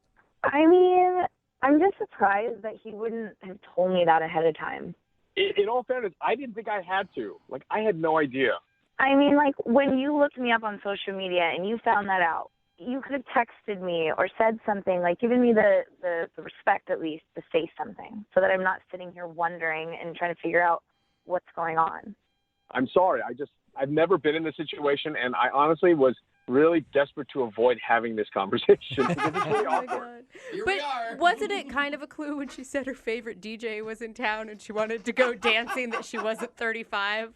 I mean, I'm just surprised that he wouldn't have told me that ahead of time. In all fairness, I didn't think I had to. Like, I had no idea. I mean, like, when you looked me up on social media and you found that out, you could have texted me or said something, like given me the respect at least to say something so that I'm not sitting here wondering and trying to figure out what's going on. I'm sorry. I've never been in this situation, and I honestly was really desperate to avoid having this conversation because it's really awkward. But wasn't it kind of a clue when she said her favorite DJ was in town and she wanted to go dancing that she wasn't 35?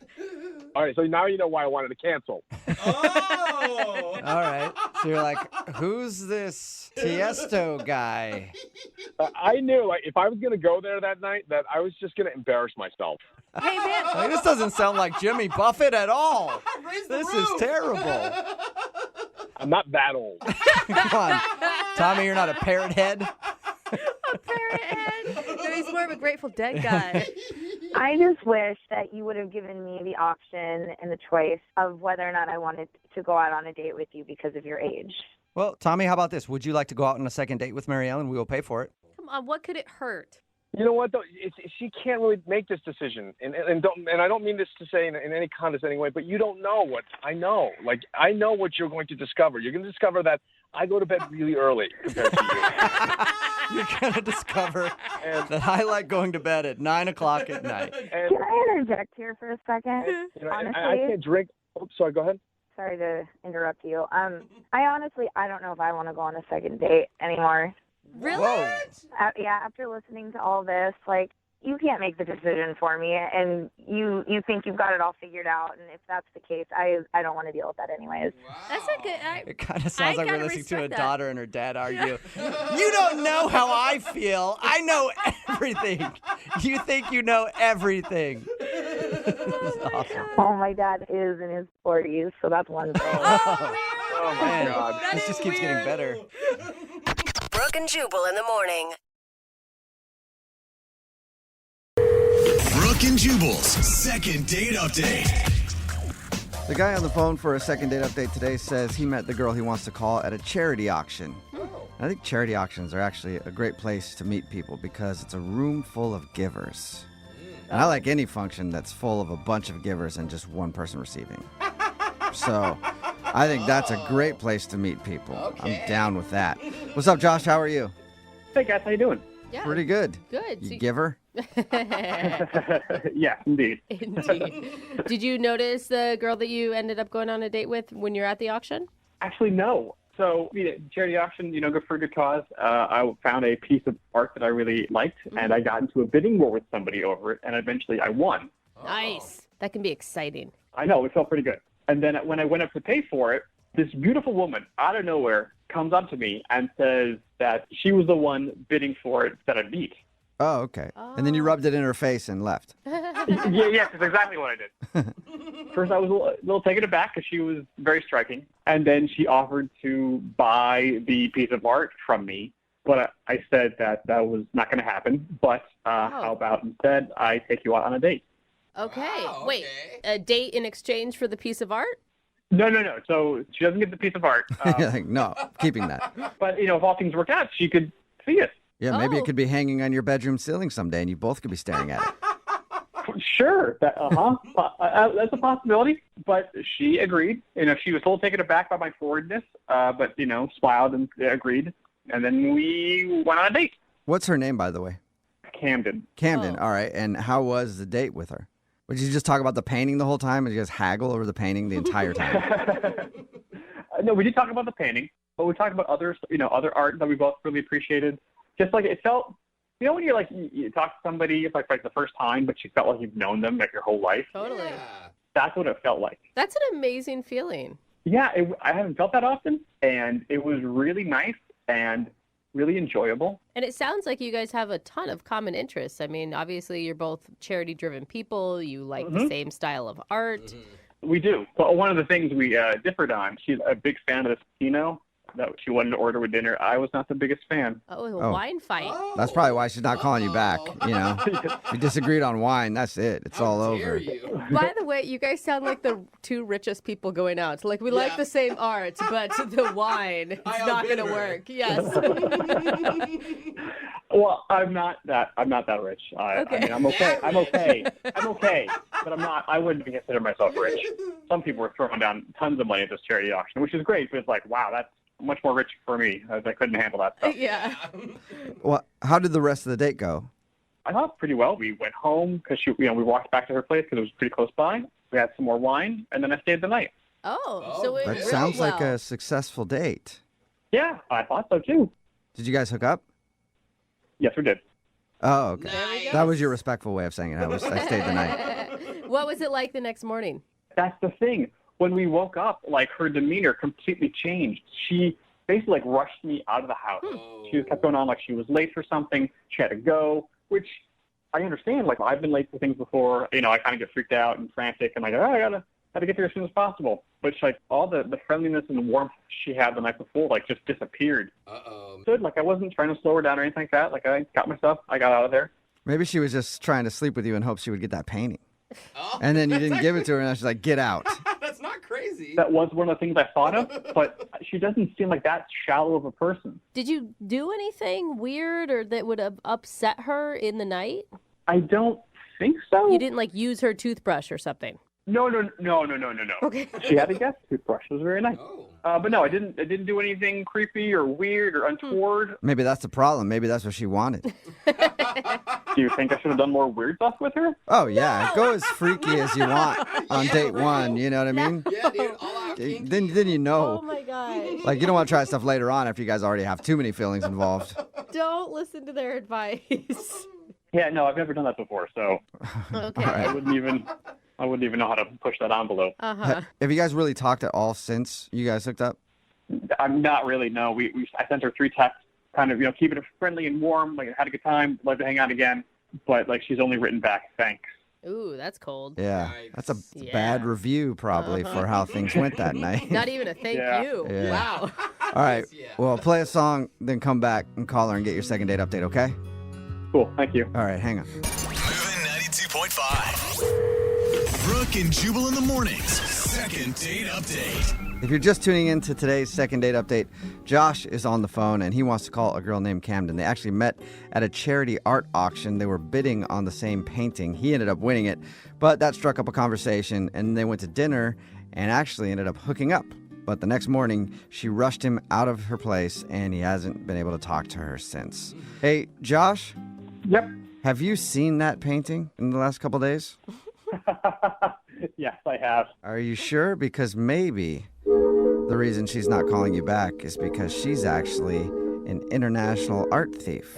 All right, so now you know why I wanted to cancel. Oh! All right. So you're like, who's this Tiesto guy? I knew, like, if I was going to go there that night, that I was just going to embarrass myself. Hey, man. Like, this doesn't sound like Jimmy Buffett at all. This is terrible. I'm not that old. Come on. Tommy, you're not a parrot head? A parrot head. No, he's more of a Grateful Dead guy. I just wish that you would have given me the option and the choice of whether or not I wanted to go out on a date with you because of your age. Well, Tommy, how about this? Would you like to go out on a second date with Mary Ellen? We will pay for it. Come on, what could it hurt? You know what, though? She can't really make this decision. And I don't mean this to say in any condescending way, but you don't know what I know. Like, I know what you're going to discover. You're going to discover that I go to bed really early compared to you. You're going to discover that I like going to bed at 9 o'clock at night. Can I interject here for a second? Honestly, I can't drink. Oh, sorry, go ahead. Sorry to interrupt you. I don't know if I want to go on a second date anymore. Really? Yeah, after listening to all this, like, you can't make the decision for me, and you think you've got it all figured out, and if that's the case, I don't want to deal with that anyways. Wow. That's a good... It kind of sounds like we're listening to a that. daughter and her dad argue. You don't know how I feel. I know everything. You think you know everything. Awesome. Oh, my dad is in his 40s, so that's one thing. Oh, my Man, God. this just keeps getting better. Brooke and Jubal in the morning. Brooke and Jubal's second date update. The guy on the phone for a second date update today says he met the girl he wants to call at a charity auction. I think charity auctions are actually a great place to meet people because it's a room full of givers. And I like any function that's full of a bunch of givers and just one person receiving. So I think that's a great place to meet people. Okay. I'm down with that. What's up, Josh? How are you? Hey, guys. How you doing? Yeah. Pretty good. Good. You giver? Yeah, indeed. Indeed. Did you notice the girl that you ended up going on a date with when you're at the auction? Actually, no. So, charity auction, good for a good cause. I found a piece of art that I really liked, and I got into a bidding war with somebody over it, and eventually I won. Nice. That can be exciting. I know. It felt pretty good. And then when I went up to pay for it, this beautiful woman out of nowhere comes up to me and says that she was the one bidding for it that I beat. Oh, okay. And then you rubbed it in her face and left. Yes, that's exactly what I did. First, I was a little taken aback because she was very striking. And then she offered to buy the piece of art from me. But I said that was not going to happen. But how about instead I take you out on a date? Okay. Wow, Wait, okay. a date in exchange for the piece of art? No. So she doesn't get the piece of art. You're like, no, keeping that. But, if all things work out, she could see it. Yeah, maybe Oh. it could be hanging on your bedroom ceiling someday and you both could be staring at it. Sure. That's a possibility. But she agreed. She was a little taken aback by my forwardness, but, smiled and agreed. And then we went on a date. What's her name, by the way? Camden. Camden. Oh. All right. And how was the date with her? Would you just talk about the painting the whole time and you guys haggle over the painting the entire time? No, we did talk about the painting, but we talked about other art that we both really appreciated. Just like it felt, when you're like, you talk to somebody, it's like the first time, but you felt like you've known them like your whole life. Totally. Yeah. That's what it felt like. That's an amazing feeling. Yeah, I haven't felt that often, and it was really nice. And really enjoyable. And it sounds like you guys have a ton of common interests. I mean, obviously, you're both charity-driven people. You like the same style of art. We do. Well, one of the things we differed on, she's a big fan of the Tino that she wanted to order with dinner. I was not the biggest fan. Oh, a wine fight. That's probably why she's not calling you back. You know, we disagreed on wine. That's it. It's all over. By the way, you guys sound like the two richest people going out. Like, we like the same art, but the wine, it's not going to work. Yes. Well, I'm not that rich. I mean, I'm okay. I'm okay. But I'm not. I wouldn't consider myself rich. Some people were throwing down tons of money at this charity auction, which is great. But it's like, wow, that's much more rich for me. I couldn't handle that stuff. Yeah. Well, how did the rest of the date go? I thought pretty well. We went home because we walked back to her place because it was pretty close by. We had some more wine, and then I stayed the night. So it That went sounds well. like a successful date. Yeah, I thought so too. Did you guys hook up? Yes, we did. Oh, okay. Nice. That was your respectful way of saying it. I stayed the night. What was it like the next morning? That's the thing. When we woke up, like, her demeanor completely changed. She basically, like, rushed me out of the house. She just kept going on like she was late for something. She had to go, which I understand. Like, I've been late for things before. You know, I kind of get freaked out and frantic, and I go, I gotta get here as soon as possible. But like, all the friendliness and the warmth she had the night before, like, just disappeared. Good. Like, I wasn't trying to slow her down or anything like that. Like, I got my stuff. I got out of there. Maybe she was just trying to sleep with you in hopes she would get that painting. And then you didn't give it to her, and now she's like, get out. That's not crazy. That was one of the things I thought of, but she doesn't seem like that shallow of a person. Did you do anything weird or that would have upset her in the night? I don't think so. You didn't, like, use her toothbrush or something? No. Okay. She had a guest toothbrush. It was very nice. But no, I didn't do anything creepy or weird or untoward. Maybe that's the problem. Maybe that's what she wanted. Do you think I should have done more weird stuff with her? Oh, yeah. Go as freaky as you want on date one. You know what I mean? Yeah, dude. All out kinky. Then you know. Oh, my God. Like, you don't want to try stuff later on after you guys already have too many feelings involved. Don't listen to their advice. Yeah, no, I've never done that before, so Okay. I wouldn't even know how to push that envelope. Uh-huh. Have you guys really talked at all since you guys hooked up? I'm not really, no. I sent her 3 texts, kind of, you know, keeping it friendly and warm, like, I had a good time, love to hang out again, but, like, she's only written back, thanks. Ooh, that's cold. Yeah. That's a bad review, probably, for how things went that night. Not even a thank you. Yeah. Wow. All right. Well, play a song, then come back and call her and get your second date update, okay? Cool. Thank you. All right. Hang on. Moving 92.5. Brooke and Jubal in the mornings. Second date update. If you're just tuning in to today's second date update, Josh is on the phone and he wants to call a girl named Camden. They actually met at a charity art auction. They were bidding on the same painting. He ended up winning it, but that struck up a conversation and they went to dinner and actually ended up hooking up. But the next morning, she rushed him out of her place and he hasn't been able to talk to her since. Hey, Josh? Yep. Have you seen that painting in the last couple days? Yes, I have. Are you sure? Because maybe the reason she's not calling you back is because she's actually an international art thief.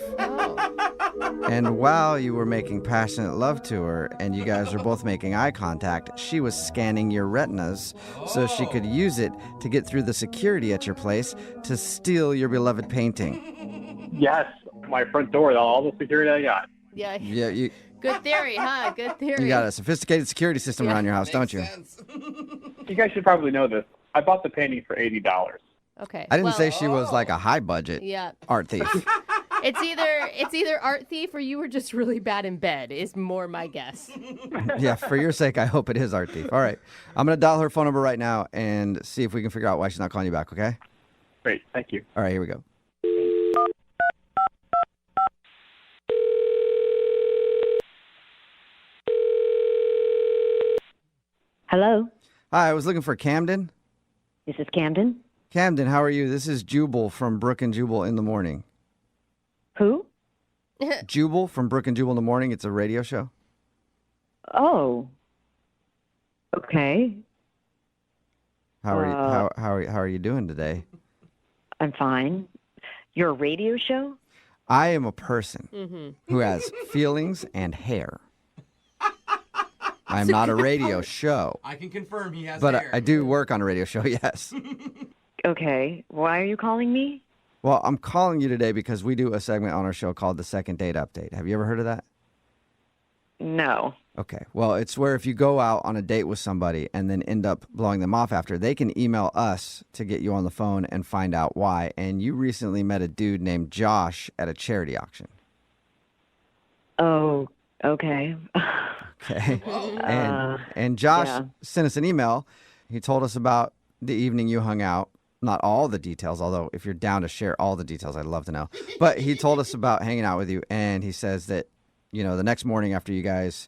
And while you were making passionate love to her and you guys were both making eye contact, she was scanning your retinas so she could use it to get through the security at your place to steal your beloved painting. Yes, my front door, all the security I got. Yeah. Yeah, Good theory, huh? Good theory. you got a sophisticated security system around your house, don't you? You guys should probably know this. I bought the painting for $80. Okay. I didn't say she was like a high budget art thief. It's either art thief or you were just really bad in bed is more my guess. Yeah, for your sake, I hope it is art thief. All right. I'm going to dial her phone number right now and see if we can figure out why she's not calling you back, okay? Great, thank you. All right, here we go. Hello, Hi, I was looking for Camden. this is Camden. Camden, how are you? This is Jubal from Brooke and Jubal in the Morning. Who? Jubal from Brooke and Jubal in the Morning. It's a radio show. Oh. Okay, How are you? How are you doing today? I'm fine. You're a radio show? I am a person who has feelings and hair. I'm not a radio show, I can confirm he has but hair. I do work on a radio show. Yes. Okay. Why are you calling me? Well, I'm calling you today because we do a segment on our show called the Second Date Update. Have you ever heard of that? No. Okay. Well, it's where if you go out on a date with somebody and then end up blowing them off after, they can email us to get you on the phone and find out why. And you recently met a dude named Josh at a charity auction. Oh, okay. Okay. And Josh sent us an email. He told us about the evening you hung out. Not all the details, although if you're down to share all the details, I'd love to know. But he told us about hanging out with you, and he says that, the next morning after you guys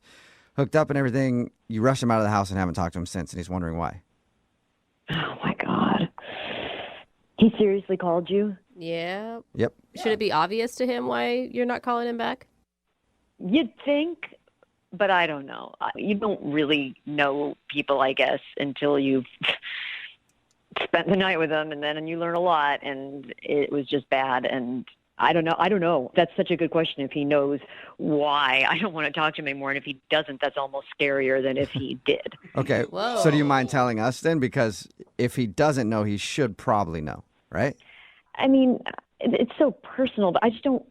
hooked up and everything, you rushed him out of the house and haven't talked to him since, and he's wondering why. Oh, my God. He seriously called you? Yeah. Yep. Should it be obvious to him why you're not calling him back? You'd think, but I don't know. You don't really know people, I guess, until you've spent the night with them, and then you learn a lot, and it was just bad. And I don't know. That's such a good question. If he knows why I don't want to talk to him anymore, and if he doesn't, that's almost scarier than if he did. Okay. Whoa. So do you mind telling us then? Because if he doesn't know, he should probably know, right? I mean, it's so personal, but I just don't.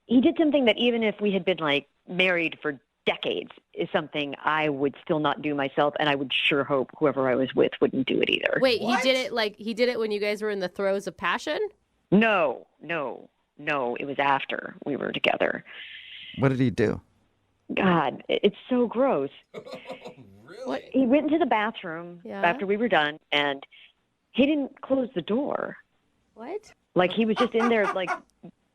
He did something that even if we had been married for decades is something I would still not do myself, and I would sure hope whoever I was with wouldn't do it either. Wait, he did it when you guys were in the throes of passion? No. It was after we were together. What did he do? God, it's so gross. Really? What? He went into the bathroom after we were done, and he didn't close the door. What? He was just in there,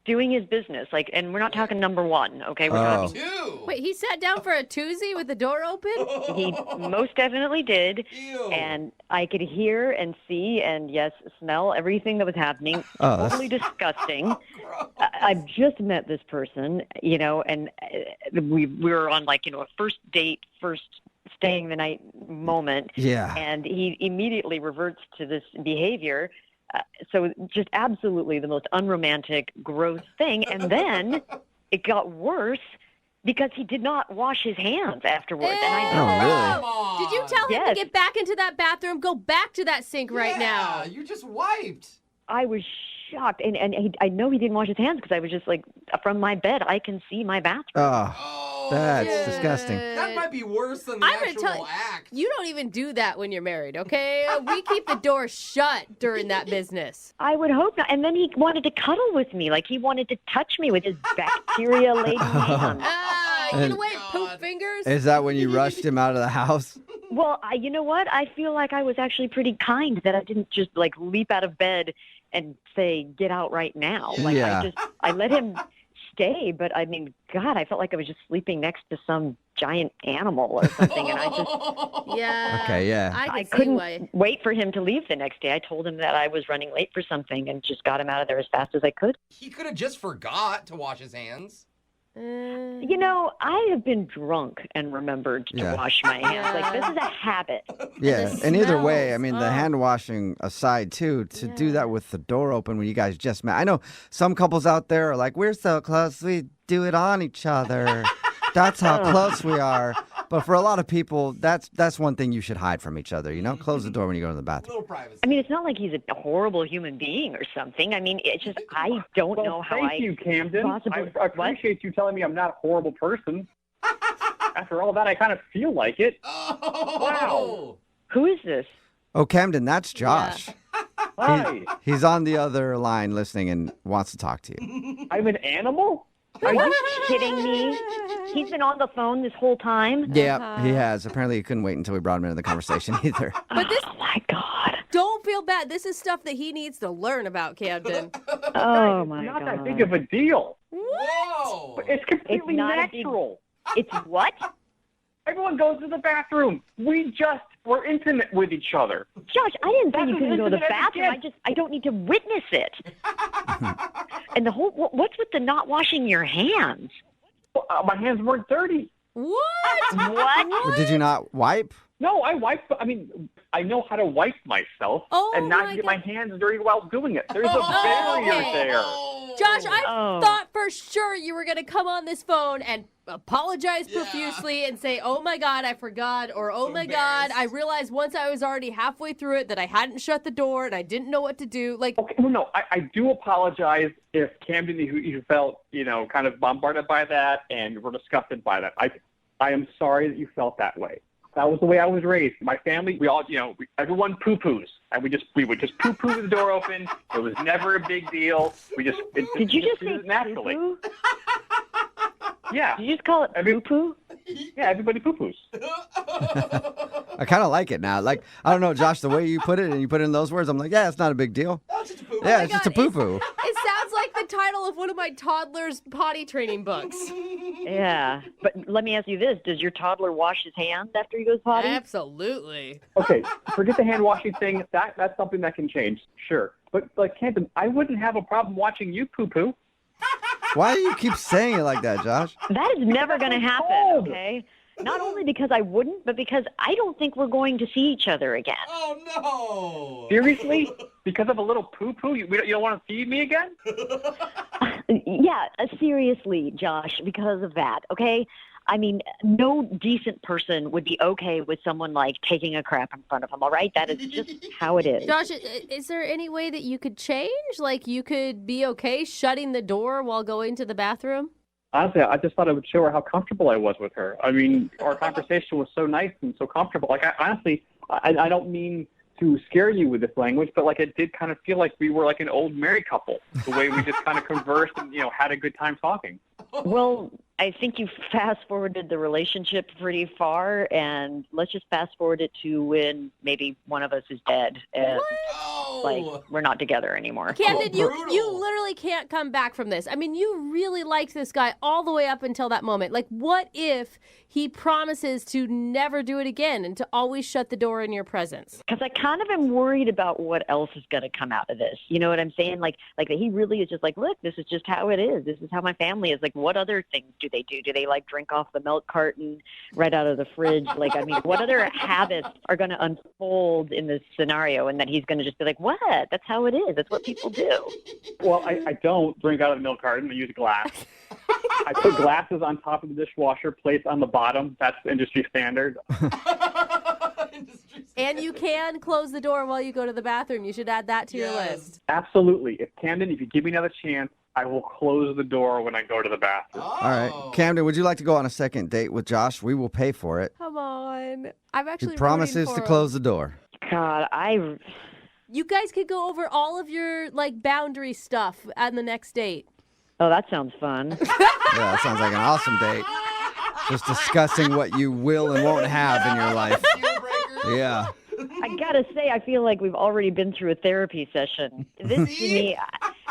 doing his business, and we're not talking number one, okay? We're talking Two. Wait, he sat down for a toozy with the door open? He most definitely did. Ew. And I could hear and see and, yes, smell everything that was happening. Oh, Totally disgusting. I've just met this person, and we were on, a first date, first staying the night moment. Yeah. And he immediately reverts to this behavior. So just absolutely the most unromantic, gross thing. And then it got worse because he did not wash his hands afterwards. And I really? Did you tell him Yes. to get back into that bathroom? Go back to that sink right now. You just wiped. I was shocked. And I know he didn't wash his hands because I was just from my bed, I can see my bathroom. Oh, that's disgusting. That might be worse than the I'm gonna actual tell you, act. you don't even do that when you're married, okay? We keep the door shut during that business. I would hope not. And then he wanted to cuddle with me. He wanted to touch me with his bacteria-laden hands. Get away, poop fingers. Is that when you rushed him out of the house? Well, you know what? I feel like I was actually pretty kind that I didn't just leap out of bed and say, get out right now. I let him stay, but I mean, God, I felt like I was just sleeping next to some giant animal or something. And I just, Yeah. Okay, yeah. I couldn't wait for him to leave the next day. I told him that I was running late for something and just got him out of there as fast as I could. He could have just forgot to wash his hands. I have been drunk and remembered to wash my hands. This is a habit. Yeah, and either way, I mean, the hand washing aside, too, to do that with the door open when you guys just met. I know some couples out there are like, we're so close, we do it on each other. That's how close we are. But for a lot of people, that's one thing you should hide from each other, Close the door when you go to the bathroom. A little privacy. I mean, it's not like he's a horrible human being or something. I mean, it's just I don't know how Thank you, Camden. possibly... I appreciate you telling me I'm not a horrible person. After all that, I kind of feel like it. Oh. Wow. Who is this? Oh, Camden, that's Josh. Hi. He's on the other line listening and wants to talk to you. I'm an animal? Are you kidding me? He's been on the phone this whole time? Yeah, he has. Apparently, he couldn't wait until we brought him into the conversation either. But this, oh, my God. Don't feel bad. This is stuff that he needs to learn about, Camden. Oh, my God. Not that big of a deal. Whoa. But it's completely natural. It's what? Everyone goes to the bathroom. We just were intimate with each other. Josh, I didn't say you couldn't go to the intimate as it bathroom. gets. I don't need to witness it. And the whole, what's with the not washing your hands? My hands weren't dirty. What? What? Did you not wipe? No, I wipe. I mean, I know how to wipe myself and not get my hands dirty while doing it. There's a barrier there. Josh, I thought for sure you were going to come on this phone and apologize profusely and say, oh my God, I forgot, or oh my God, I realized once I was already halfway through it that I hadn't shut the door and I didn't know what to do. Like, okay, no, I do apologize if Camden, you felt, kind of bombarded by that and were disgusted by that. I am sorry that you felt that way. That was the way I was raised. My family, we all, everyone poo-poos. And we would just poo-poo with the door open. It was never a big deal. Did you just say naturally? poo-poo? Yeah. Did you just call it poo-poo? Yeah, everybody poo-poos. I kind of like it now. Like, I don't know, Josh, the way you put it and you put it in those words, I'm like, yeah, it's not a big deal. Oh, it's just a poo. Yeah, it's just a poo-poo. It sounds like the title of one of my toddler's potty training books. Yeah. But let me ask you this. Does your toddler wash his hands after he goes potty? Absolutely. Okay, forget the hand washing thing. That's something that can change, sure. But like Camden, I wouldn't have a problem watching you poo-poo. Why do you keep saying it like that, Josh? That is never going to happen, okay? Not only because I wouldn't, but because I don't think we're going to see each other again. Oh, no. Seriously? Because of a little poo-poo? You don't want to feed me again? Yeah, seriously, Josh, because of that, okay? I mean, no decent person would be okay with someone, like, taking a crap in front of them, all right? That is just how it is. Josh, is there any way that you could change? Like, you could be okay shutting the door while going to the bathroom? Honestly, I just thought I would show her how comfortable I was with her. I mean, our conversation was so nice and so comfortable. Like, I don't mean to scare you with this language, but, like, it did kind of feel like we were like an old married couple, the way we just kind of conversed and, had a good time talking. Well, I think you fast-forwarded the relationship pretty far, and let's just fast-forward it to when maybe one of us is dead and, like, we're not together anymore. Camden, you literally can't come back from this. I mean, you really liked this guy all the way up until that moment. Like, what if he promises to never do it again and to always shut the door in your presence? Because I kind of am worried about what else is going to come out of this. You know what I'm saying? Like that he really is just like, look, this is just how it is. This is how my family is. Like, what other things do they do? Do they, like, drink off the milk carton right out of the fridge? Like, I mean, what other habits are going to unfold in this scenario? And that he's going to just be like, what? That's how it is. That's what people do. Well, I don't drink out of the milk carton. I use glass. I put glasses on top of the dishwasher, plates on the bottom. That's industry standard. And you can close the door while you go to the bathroom. You should add that to your list. Absolutely. If you give me another chance, I will close the door when I go to the bathroom. All right. Camden, would you like to go on a second date with Josh? We will pay for it. Come on. I'm actually He promises rooting to for close him. the door. God, You guys could go over all of your, like, boundary stuff on the next date. Oh, that sounds fun. Yeah, that sounds like an awesome date. Just discussing what you will and won't have in your life. Yeah. I gotta say, I feel like we've already been through a therapy session. This, to me,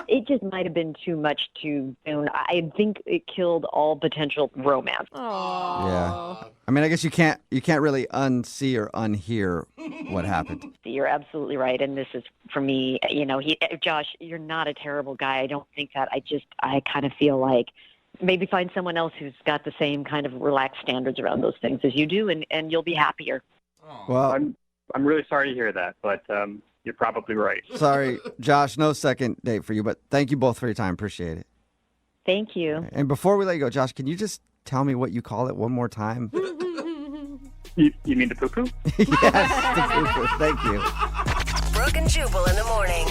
it just might have been too much too soon. I think it killed all potential romance. Yeah. I mean, I guess you can't really unsee or unhear what happened. You're absolutely right, and this is, for me, Josh, you're not a terrible guy. I don't think that. I kind of feel like maybe find someone else who's got the same kind of relaxed standards around those things as you do, and you'll be happier. Well, I'm really sorry to hear that, but you're probably right. Sorry, Josh, no second date for you, but thank you both for your time. Appreciate it. Thank you. And before we let you go, Josh, can you just tell me what you call it one more time? You mean the poo-poo? Yes, the poo-poo. Thank you. Brooke and Jubal in the morning.